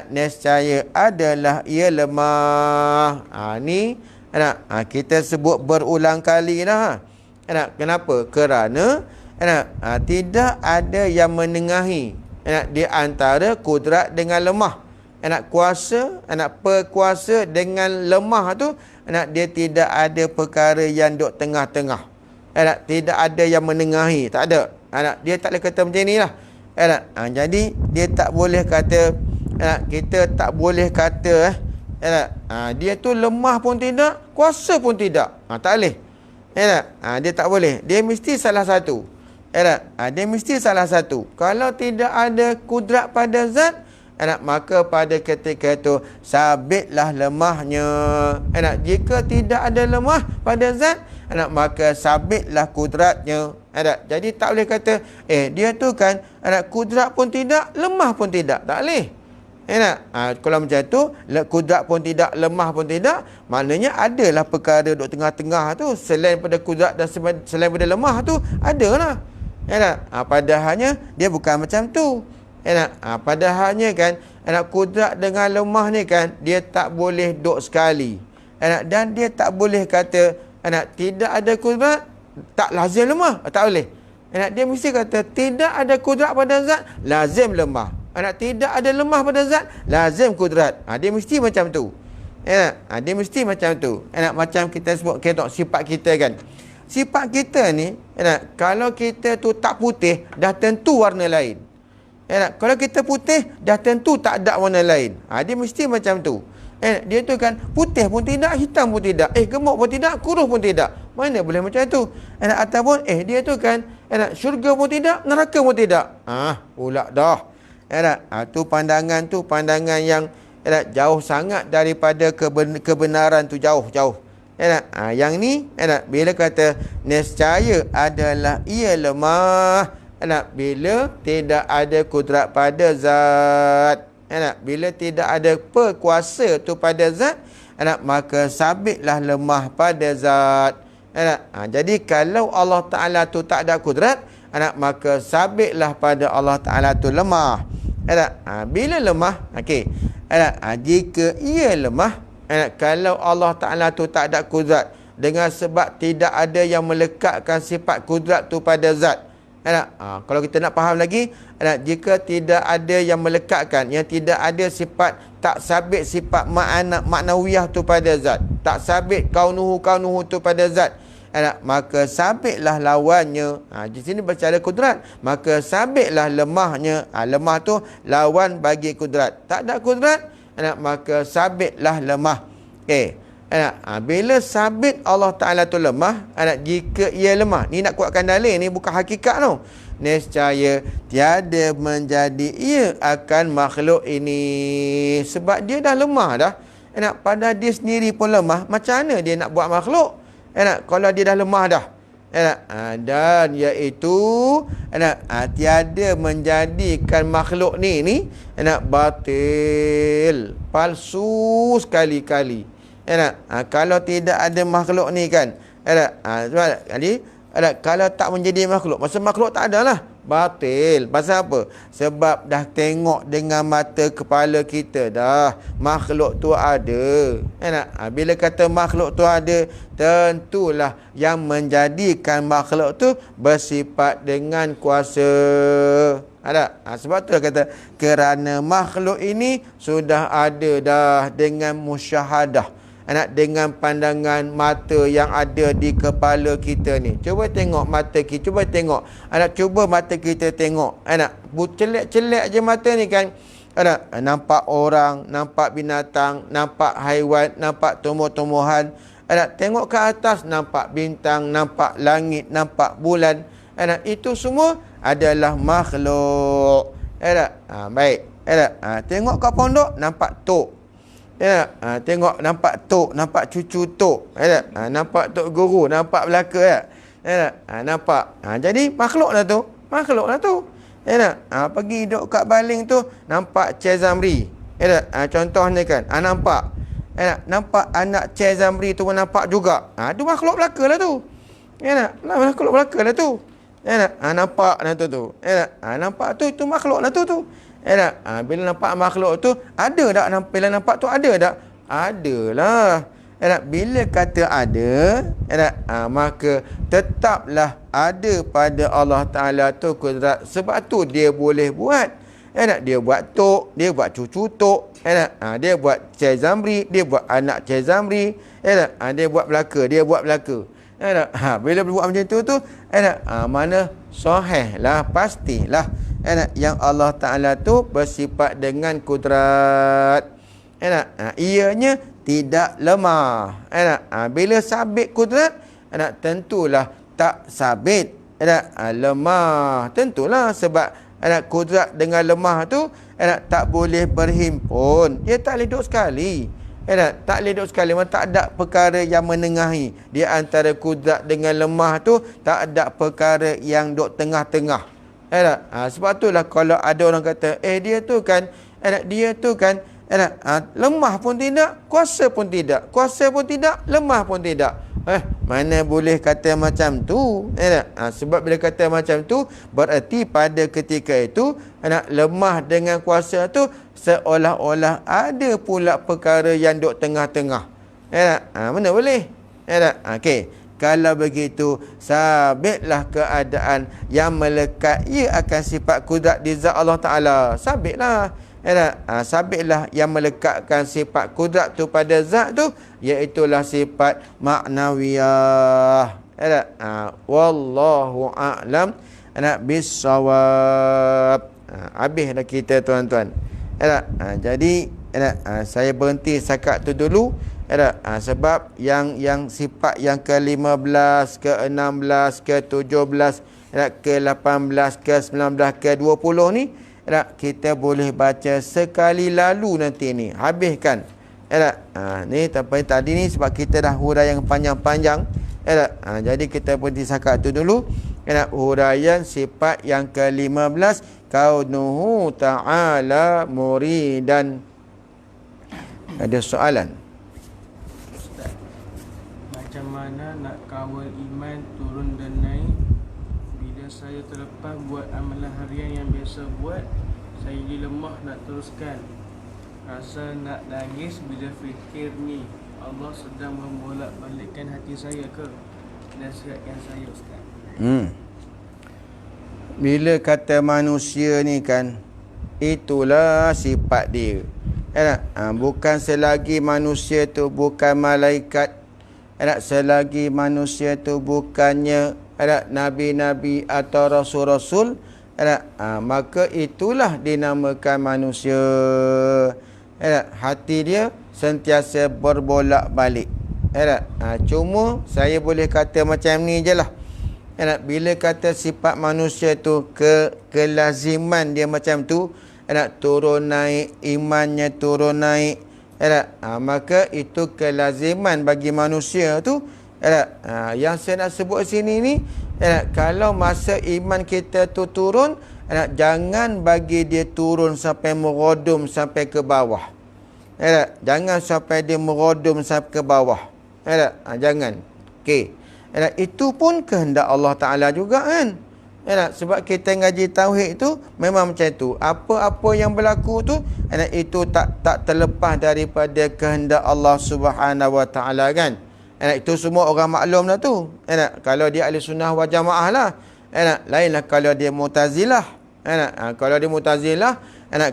nescaya adalah ia lemah. Ni kita sebut berulang kali dah. Kenapa? Kerana tidak ada yang menengahi di antara kudrat dengan lemah. Kuasa, perkuasa dengan lemah tu, dia tidak ada perkara yang duk tengah-tengah. Tidak ada yang menengahi. Tak ada. Dia tak boleh kata macam ni lah. Jadi dia tak boleh kata, kita tak boleh kata dia tu lemah pun tidak, kuasa pun tidak. Tak boleh. Dia tak boleh. Dia mesti salah satu. Dia mesti salah satu. Kalau tidak ada kudrat pada zat, maka pada ketika itu sabitlah lemahnya. Jika tidak ada lemah pada zat, maka sabitlah kudratnya. Jadi tak boleh kata dia tu kan kudrat pun tidak, lemah pun tidak. Tak boleh. Kalau macam tu, kudrat pun tidak, lemah pun tidak, maknanya adalah perkara duduk tengah-tengah tu. Selain pada kudrat dan selain pada lemah tu, adalah. Padahalnya dia bukan macam tu. Padahalnya kan, kudrat dengan lemah ni kan, dia tak boleh duduk sekali. Dan dia tak boleh kata tidak ada kudrat, tak lazim lemah. Tak boleh. Dia mesti kata tidak ada kudrat pada zat, lazim lemah. Tidak ada lemah pada zat, lazim kudrat. Dia mesti macam tu. Dia mesti macam tu. Macam kita sebut sifat kita kan. Sifat kita ni, kalau kita tu tak putih, dah tentu warna lain. Kalau kita putih, dah tentu tak ada warna lain. Dia mesti macam tu. Dia tu kan putih pun tidak, hitam pun tidak, gemuk pun tidak, kurus pun tidak. Mana boleh macam tu? Ataupun dia tu kan syurga pun tidak, neraka pun tidak. Pula dah. Tu pandangan yang jauh sangat daripada kebenaran tu, jauh. Yang ni bila kata nescaya adalah ia lemah, bila tidak ada kudrat pada zat, bila tidak ada perkuasa tu pada zat, maka sabitlah lemah pada zat. Jadi kalau Allah Ta'ala tu tak ada kudrat, maka sabitlah pada Allah Ta'ala tu lemah. Bila lemah, okey. Jika ia lemah, kalau Allah Ta'ala tu tak ada kudrat, dengan sebab tidak ada yang melekatkan sifat kudrat tu pada zat. Kalau kita nak faham lagi, jika tidak ada yang melekatkan, yang tidak ada sifat, tak sabit sifat maknawiyah tu pada zat, tak sabit kaunuhu tu pada zat, maka sabitlah lawannya. Di sini bercara kudrat, maka sabitlah lemahnya. Lemah tu lawan bagi kudrat. Tak ada kudrat, maka sabitlah lemah. Bila sabit Allah Ta'ala tu lemah, jika ia lemah, ni nak kuatkan dalil, ni bukan hakikat tu. Nescaya tiada menjadi ia akan makhluk ini. Sebab dia dah lemah dah. Pada dia sendiri pun lemah, macam mana dia nak buat makhluk? Kalau dia dah lemah dah. Dan iaitu tiada menjadikan makhluk ni batil, palsu sekali-kali. Kalau tidak ada makhluk ni kan, kalau tak menjadi makhluk, masa makhluk tak ada lah, batil. Pasal apa? Sebab dah tengok dengan mata kepala kita dah, makhluk tu ada. Bila kata makhluk tu ada, tentulah yang menjadikan makhluk tu bersifat dengan kuasa. Sebab tu dia kata, kerana makhluk ini sudah ada dah dengan musyahadah, dengan pandangan mata yang ada di kepala kita ni. Cuba tengok mata kita, cuba tengok. Cuba mata kita tengok. Celek-celek je mata ni kan. Nampak orang, nampak binatang, nampak haiwan, nampak tumbuh-tumbuhan. Tengok ke atas, nampak bintang, nampak langit, nampak bulan. Itu semua adalah makhluk. Baik. Tengok ke pondok, nampak tok. Tengok, nampak tok, nampak cucu tok. Nampak tok guru, nampak belaka. Nampak. Jadi makhluk lah tu. Makhluk lah tu. Pergi duduk kat baling tu, nampak Cik Zamri. Contohnya kan, nampak. Nampak anak Cik Zamri tu pun nampak juga. Tu makhluk belaka lah tu. Makhluk belaka lah tu. Nampak lah tu. Nampak tu, itu makhluk lah tu. Bila nampak makhluk tu, ada tak? Bila nampak tu, ada tak? Adalah. Bila kata ada, maka tetaplah ada pada Allah Ta'ala tu kudrat. Sebab tu dia boleh buat. Dia buat tok, dia buat cucu tok. Dia buat Cik Zamri, dia buat anak Cik Zamri. Dia buat belaka, dia buat belaka. Bila buat macam tu, mana sahih lah, pastilah yang Allah Ta'ala tu bersifat dengan kudrat. Ianya tidak lemah. Bila sabit kudrat, tentulah tak sabit lemah. Tentulah sebab kudrat dengan lemah tu tak boleh berhimpun. Dia tak boleh duduk sekali. Tak boleh duduk sekali. Memang tak ada perkara yang menengahi. Di antara kudrat dengan lemah tu, tak ada perkara yang duduk tengah-tengah. Sebab itulah kalau ada orang kata, dia tu kan, lemah pun tidak, kuasa pun tidak. Kuasa pun tidak, lemah pun tidak. Mana boleh kata macam tu? Sebab bila kata macam tu, berarti pada ketika itu, lemah dengan kuasa tu, seolah-olah ada pula perkara yang duk tengah-tengah. Mana boleh? Okey. Kalau begitu, sabitlah keadaan yang melekat ia akan sifat kudrat di zat Allah Ta'ala. Sabitlah. Sabitlah yang melekatkan sifat kudrat tu pada zat tu, iaitulah sifat maknawiyah. Wallahu a'lam bissawab. Habis dah kita, tuan-tuan. Jadi saya berhenti setakat tu dulu. Sebab yang sifat yang ke-15, ke-16, ke-17, ke-18, ke-19, ke-20 ni, kita boleh baca sekali lalu nanti ni. Habiskan. Ni sampai tadi ni sebab kita dah huraian yang panjang-panjang. Jadi kita berhenti setakat tu dulu. Huraian sifat yang ke-15, kaunuhu ta'ala muridan. Ada soalan? Macam mana nak kawal iman turun dan naik? Bila saya terlepas buat amalan harian yang biasa buat, saya jadi lemah nak teruskan. Rasa nak nangis bila fikir ni Allah sedang membolak-balikkan hati saya ke? Nasihatkan saya Ustaz. Bila kata manusia ni kan, itulah sifat dia. Bukan selagi manusia tu bukan malaikat, selagi manusia tu bukannya nabi-nabi atau rasul-rasul, maka itulah dinamakan manusia. Hati dia sentiasa berbolak-balik. Cuma saya boleh kata macam ni je lah. Bila kata sifat manusia tu kelaziman dia macam tu, turun naik, imannya turun naik, maka itu kelaziman bagi manusia tu. Yang saya nak sebut sini ni, kalau masa iman kita tu turun, jangan bagi dia turun sampai merodum sampai ke bawah. Jangan sampai dia merodum sampai ke bawah. Jangan. Okey. Itu pun kehendak Allah Ta'ala juga kan. Sebab kita ngaji tauhid tu memang macam tu. Apa-apa yang berlaku tu, itu tak terlepas daripada kehendak Allah Subhanahu Wa Ta'ala kan. Itu semua orang maklum dah tu. Kalau dia ahli sunnah wal jamaah lah. Lainlah kalau dia Mu'tazilah. Kalau dia Mu'tazilah,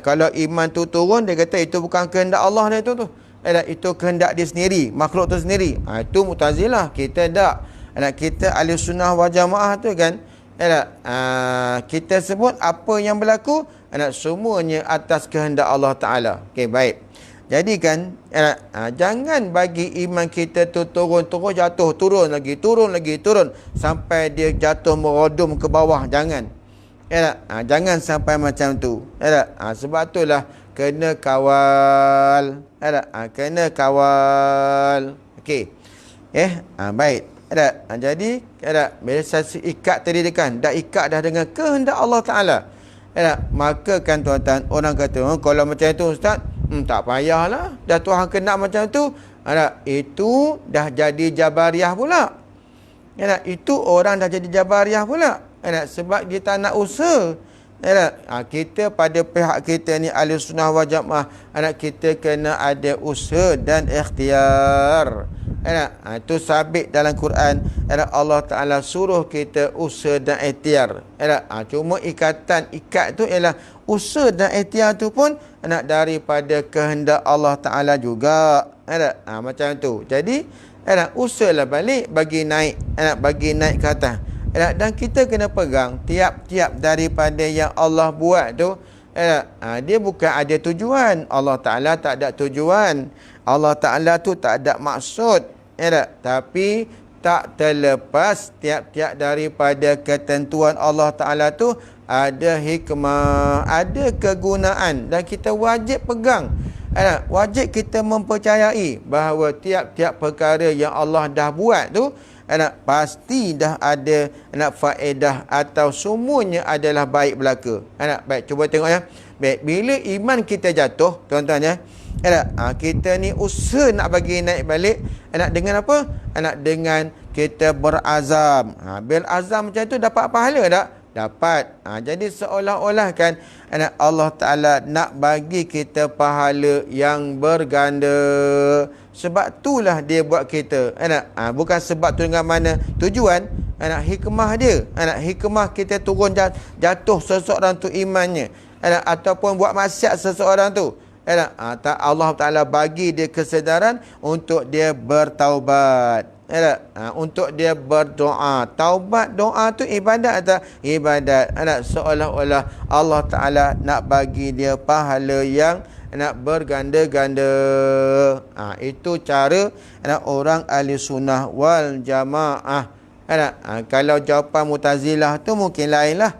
kalau iman tu turun, dia kata itu bukan kehendak Allah dia tu. Itu kehendak dia sendiri, makhluk tu sendiri. Itu Mu'tazilah. Kita tak. Kita ahli sunnah wal jamaah tu kan, kita sebut apa yang berlaku, semuanya atas kehendak Allah Ta'ala. Okey, baik. Jadi kan, jangan bagi iman kita tu turun jatuh, turun lagi, turun sampai dia jatuh merodum ke bawah. Jangan. Jangan sampai macam tu. Sebab itulah kena kawal. Kena kawal. Okey. Baik. Jadi bila saya ikat tadi kan, dah ikat dah dengan kehendak Allah Ta'ala. Maka kan tuan-tuan, orang kata, kalau macam tu Ustaz, tak payahlah, dah Tuhan kena macam tu. Itu dah jadi Jabariyah pula. Itu orang dah jadi Jabariyah pula. Sebab dia tak nak usaha. Kita pada pihak kita ni ahli sunnah wal jamaah, kita kena ada usaha dan ikhtiar. Itu sabit dalam Quran. Allah Ta'ala suruh kita usaha dan ikhtiar. Cuma ikat tu ialah usaha dan ikhtiar tu pun daripada kehendak Allah Ta'ala juga. Macam tu. Jadi usahalah balik bagi naik ke atas. Dan kita kena pegang tiap-tiap daripada yang Allah buat tu, dia bukan ada tujuan. Allah Ta'ala tak ada tujuan. Allah Ta'ala tu tak ada maksud. Tapi tak terlepas tiap-tiap daripada ketentuan Allah Ta'ala tu ada hikmah, ada kegunaan. Dan kita wajib pegang. Wajib kita mempercayai bahawa tiap-tiap perkara yang Allah dah buat tu, pasti dah ada faedah atau semuanya adalah baik belaka. Baik, cuba tengok ya. Baik, bila iman kita jatuh, tuan-tuan ya, kita ni usaha nak bagi naik balik, dengan apa? Dengan kita berazam. Berazam macam tu dapat pahala tak? Dapat. Jadi seolah-olah kan Allah Ta'ala nak bagi kita pahala yang berganda. Sebab itulah dia buat kita. Bukan sebab tu dengan mana tujuan. Hikmah dia. Hikmah kita turun jatuh seseorang tu imannya. Ataupun buat maksiat seseorang tu. Allah Ta'ala bagi dia kesedaran untuk dia bertaubat. Untuk dia berdoa. Taubat, doa tu ibadat tak? Ibadat. Seolah-olah Allah Ta'ala nak bagi dia pahala yang nak berganda-ganda. Itu cara orang ahli sunnah wal jamaah. Kalau jawapan Mu'tazilah tu mungkin lain lah.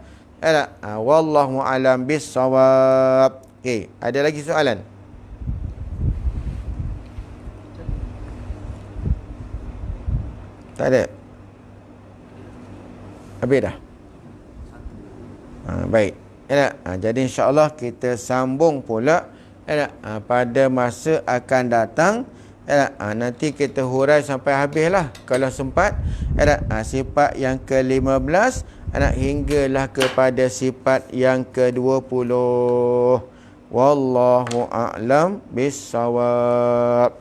Wallahu alam bissawab. Okey, ada lagi soalan? Tak ada? Habis dah? Baik. Jadi insya-Allah kita sambung pula pada masa akan datang Nanti kita hurai sampai habis lah kalau sempat. Sifat yang ke-15 hinggalah kepada sifat yang ke-20. Wallahu a'lam bissawab.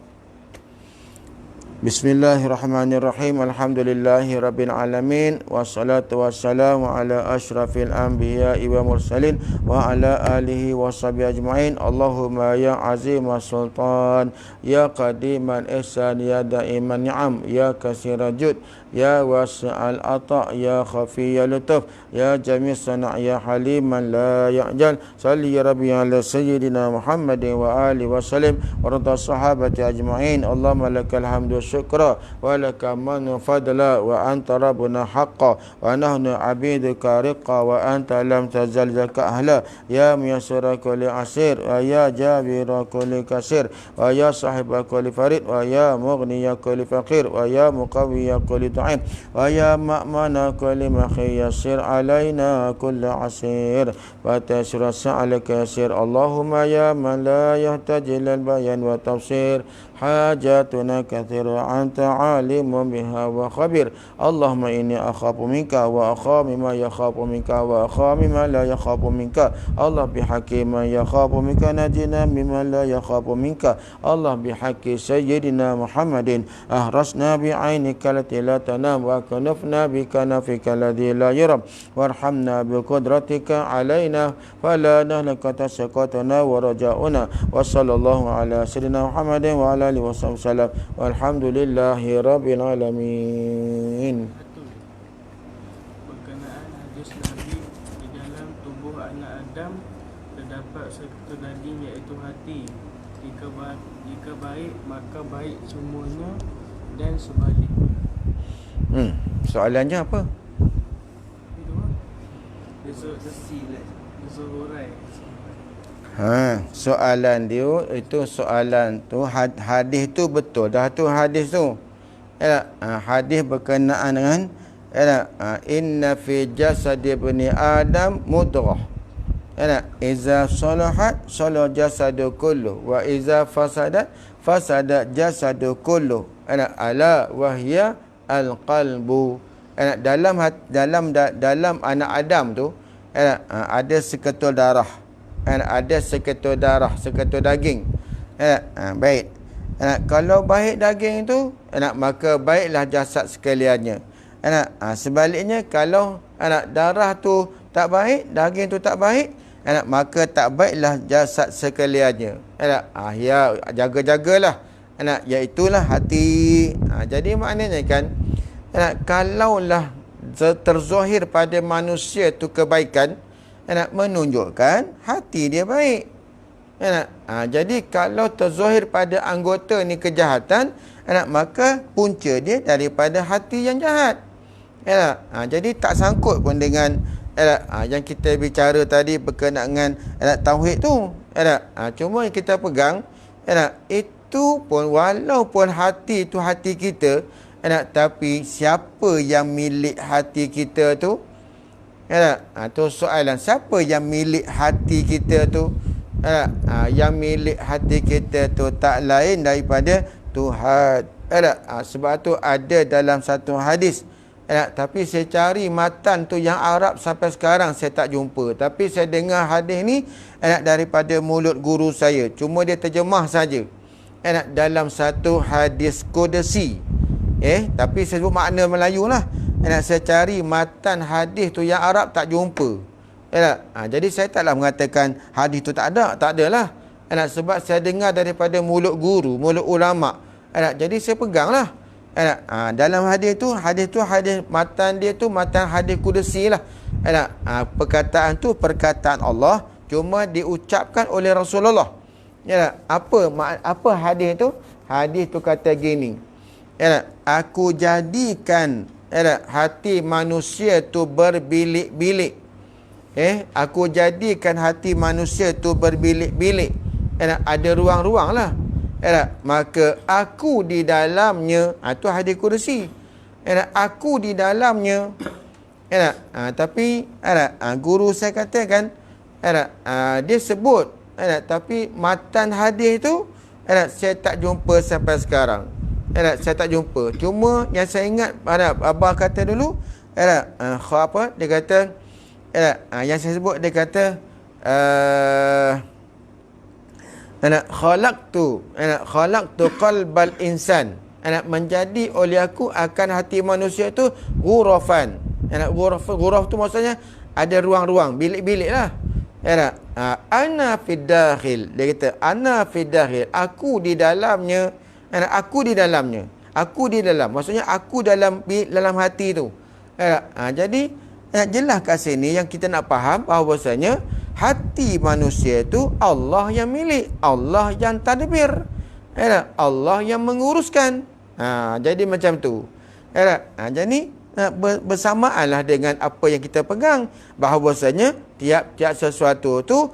Bismillahirrahmanirrahim. Alhamdulillahirabbil alamin wassalatu wassalamu ala asyrafil anbiya'i wa mursalin wa ala alihi washabihi ajmain. Allahumma ya azimah sultan, ya qadiman ihsan, ya daiman ni'am, ya kasirajud, ya wasi'al ata', ya khafiyya lutuf, ya jami' sana', ya haliman la ya'jal. Salli ya rabbi ala sayyidina Muhammadin wa alihi wa sallim wa rida sahabati ajma'in. Allahumma lakal hamdu syukra wa laka manu fadla wa anta rabbuna haqqa wa nahnu abiduka riqqa wa anta lam tazal zaka ahla. Ya muyassira kulli asir wa ya jabira kulli kasir wa ya sahiba kulli farid wa ya mughniya kulli faqir wa ya muqawwiya kulli ta'in wa ya ma'mana kulli makhi yassir alaina kulli asir wa tasra sa'alaka yasir. Allahumma ya man la yahtaji lil bayan wa tafsir hajatuna kathira anta alimun biha wa khabir. Allahumma inni akhafu minka wa akhafu mimma yakhafu minka wa akhafu mimma la yakhafu minka. Allah bihaqqi man yakhafu minka najina mimma la yakhafu minka. Allah bihaqqi sayyidina Muhammadin ahrasna bi'ainika lati la tanam wa kanafna bikanafika alladhi la yuram warhamna biqudratika alaina fala nahlaka tasaqatana wa raja'una. Wa sallallahu ala sayyidina Muhammadin wa ala alihi wasallam. Walhamdulillahi rabbil alamin. Berkenaan hadis Nabi, di dalam tubuh anak Adam terdapat satu daging iaitu hati. Jika baik maka baik semuanya dan sebaliknya. Soalannya apa? Itu lah. Dia suruh Soalan dia itu, soalan tu hadis tu betul dah tu hadis tu. Hadis berkenaan dengan inna fi jasad ibni adam mudghah. Iza salahat salah jasadu kullu wa iza fasadat fasada jasadu kullu. Ala wahya al-qalbu. Dalam anak Adam tu ada seketul darah. Ada seketul darah, seketul daging. Baik. Kalau baik daging tu, maka baiklah jasad sekaliannya. Sebaliknya kalau darah tu tak baik, daging tu tak baik, maka tak baiklah jasad sekaliannya. Ya, jaga-jagalah. Iaitulah hati. Jadi maknanya kan, kalaulah terzahir pada manusia tu kebaikan, menunjukkan hati dia baik. Jadi kalau terzahir pada anggota ni kejahatan, maka punca dia daripada hati yang jahat. Jadi tak sangkut pun dengan yang kita bicara tadi berkenaan dengan tauhid tu. Cuma yang kita pegang, itu pun walaupun hati tu hati kita, tapi siapa yang milik hati kita tu? Tu soalan, siapa yang milik hati kita tu? Yang milik hati kita tu tak lain daripada Tuhan. Sebab tu ada dalam satu hadis. Tapi saya cari matan tu yang Arab sampai sekarang saya tak jumpa. Tapi saya dengar hadis ni daripada mulut guru saya. Cuma dia terjemah saja. Dalam satu hadis qudsi. Tapi saya sebut makna Melayu lah. Saya cari matan hadis tu yang Arab tak jumpa. Jadi saya taklah mengatakan hadis tu tak ada. Tak adalah. Sebab saya dengar daripada mulut guru, mulut ulama'. Jadi saya peganglah. Dalam hadis tu matan dia tu matan hadis qudsi lah. Perkataan tu perkataan Allah, cuma diucapkan oleh Rasulullah. Apa hadis tu? Hadis tu kata gini. Aku jadikan hati manusia tu berbilik-bilik. Aku jadikan hati manusia tu berbilik-bilik. Ada ruang-ruang lah. Maka aku di dalamnya, tu hadis qudsi. Aku di dalamnya. Tapi guru saya katakan, dia sebut, tapi matan hadis tu Saya tak jumpa sampai sekarang. Saya tak jumpa. Cuma yang saya ingat abah kata dulu, apa dia kata, yang saya sebut dia kata, khalaqtu qalbal insan, menjadi oleh aku akan hati manusia tu ghurafan. Ghuraf tu maksudnya ada ruang-ruang, bilik-bilik lah. Ana fid dakhil, dia kata ana fid dakhil, aku di dalamnya. Aku di dalamnya, aku di dalam, maksudnya aku dalam hati tu. Jadi jelas kat sini yang kita nak faham bahawasanya hati manusia tu Allah yang milik, Allah yang tadbir, Allah yang menguruskan. Jadi macam tu. Jadi bersamaanlah dengan apa yang kita pegang, bahawasanya tiap-tiap sesuatu tu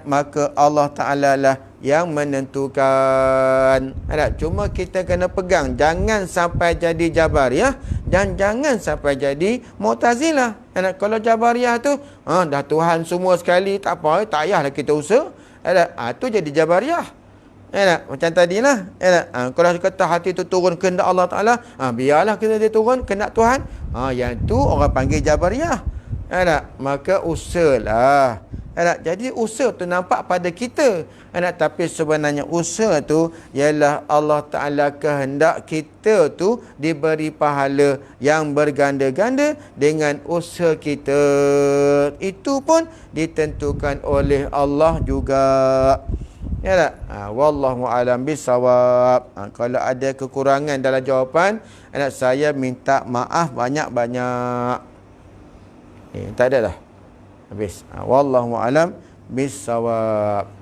maka Allah Ta'ala lah yang menentukan. Cuma kita kena pegang, jangan sampai jadi Jabariyah dan jangan sampai jadi Mu'tazilah. Kalau Jabariyah tu dah Tuhan semua sekali, tak apa, tak payahlah kita usaha. Tu jadi Jabariyah. Macam tadilah. Kalau kata hati tu turun kehendak Allah Ta'ala, biarlah kita dia turun kehendak Tuhan. Yang tu orang panggil Jabariyah. Maka usahalah. Jadi usaha tu nampak pada kita. Tapi sebenarnya usaha tu ialah Allah Ta'ala kehendak kita tu diberi pahala yang berganda-ganda dengan usaha kita. Itu pun ditentukan oleh Allah juga. Ya tak? Wallahu alam bisawab. Kalau ada kekurangan dalam jawapan, saya minta maaf banyak-banyak. Tak ada dah. Habis. Wallahu alam bisawab.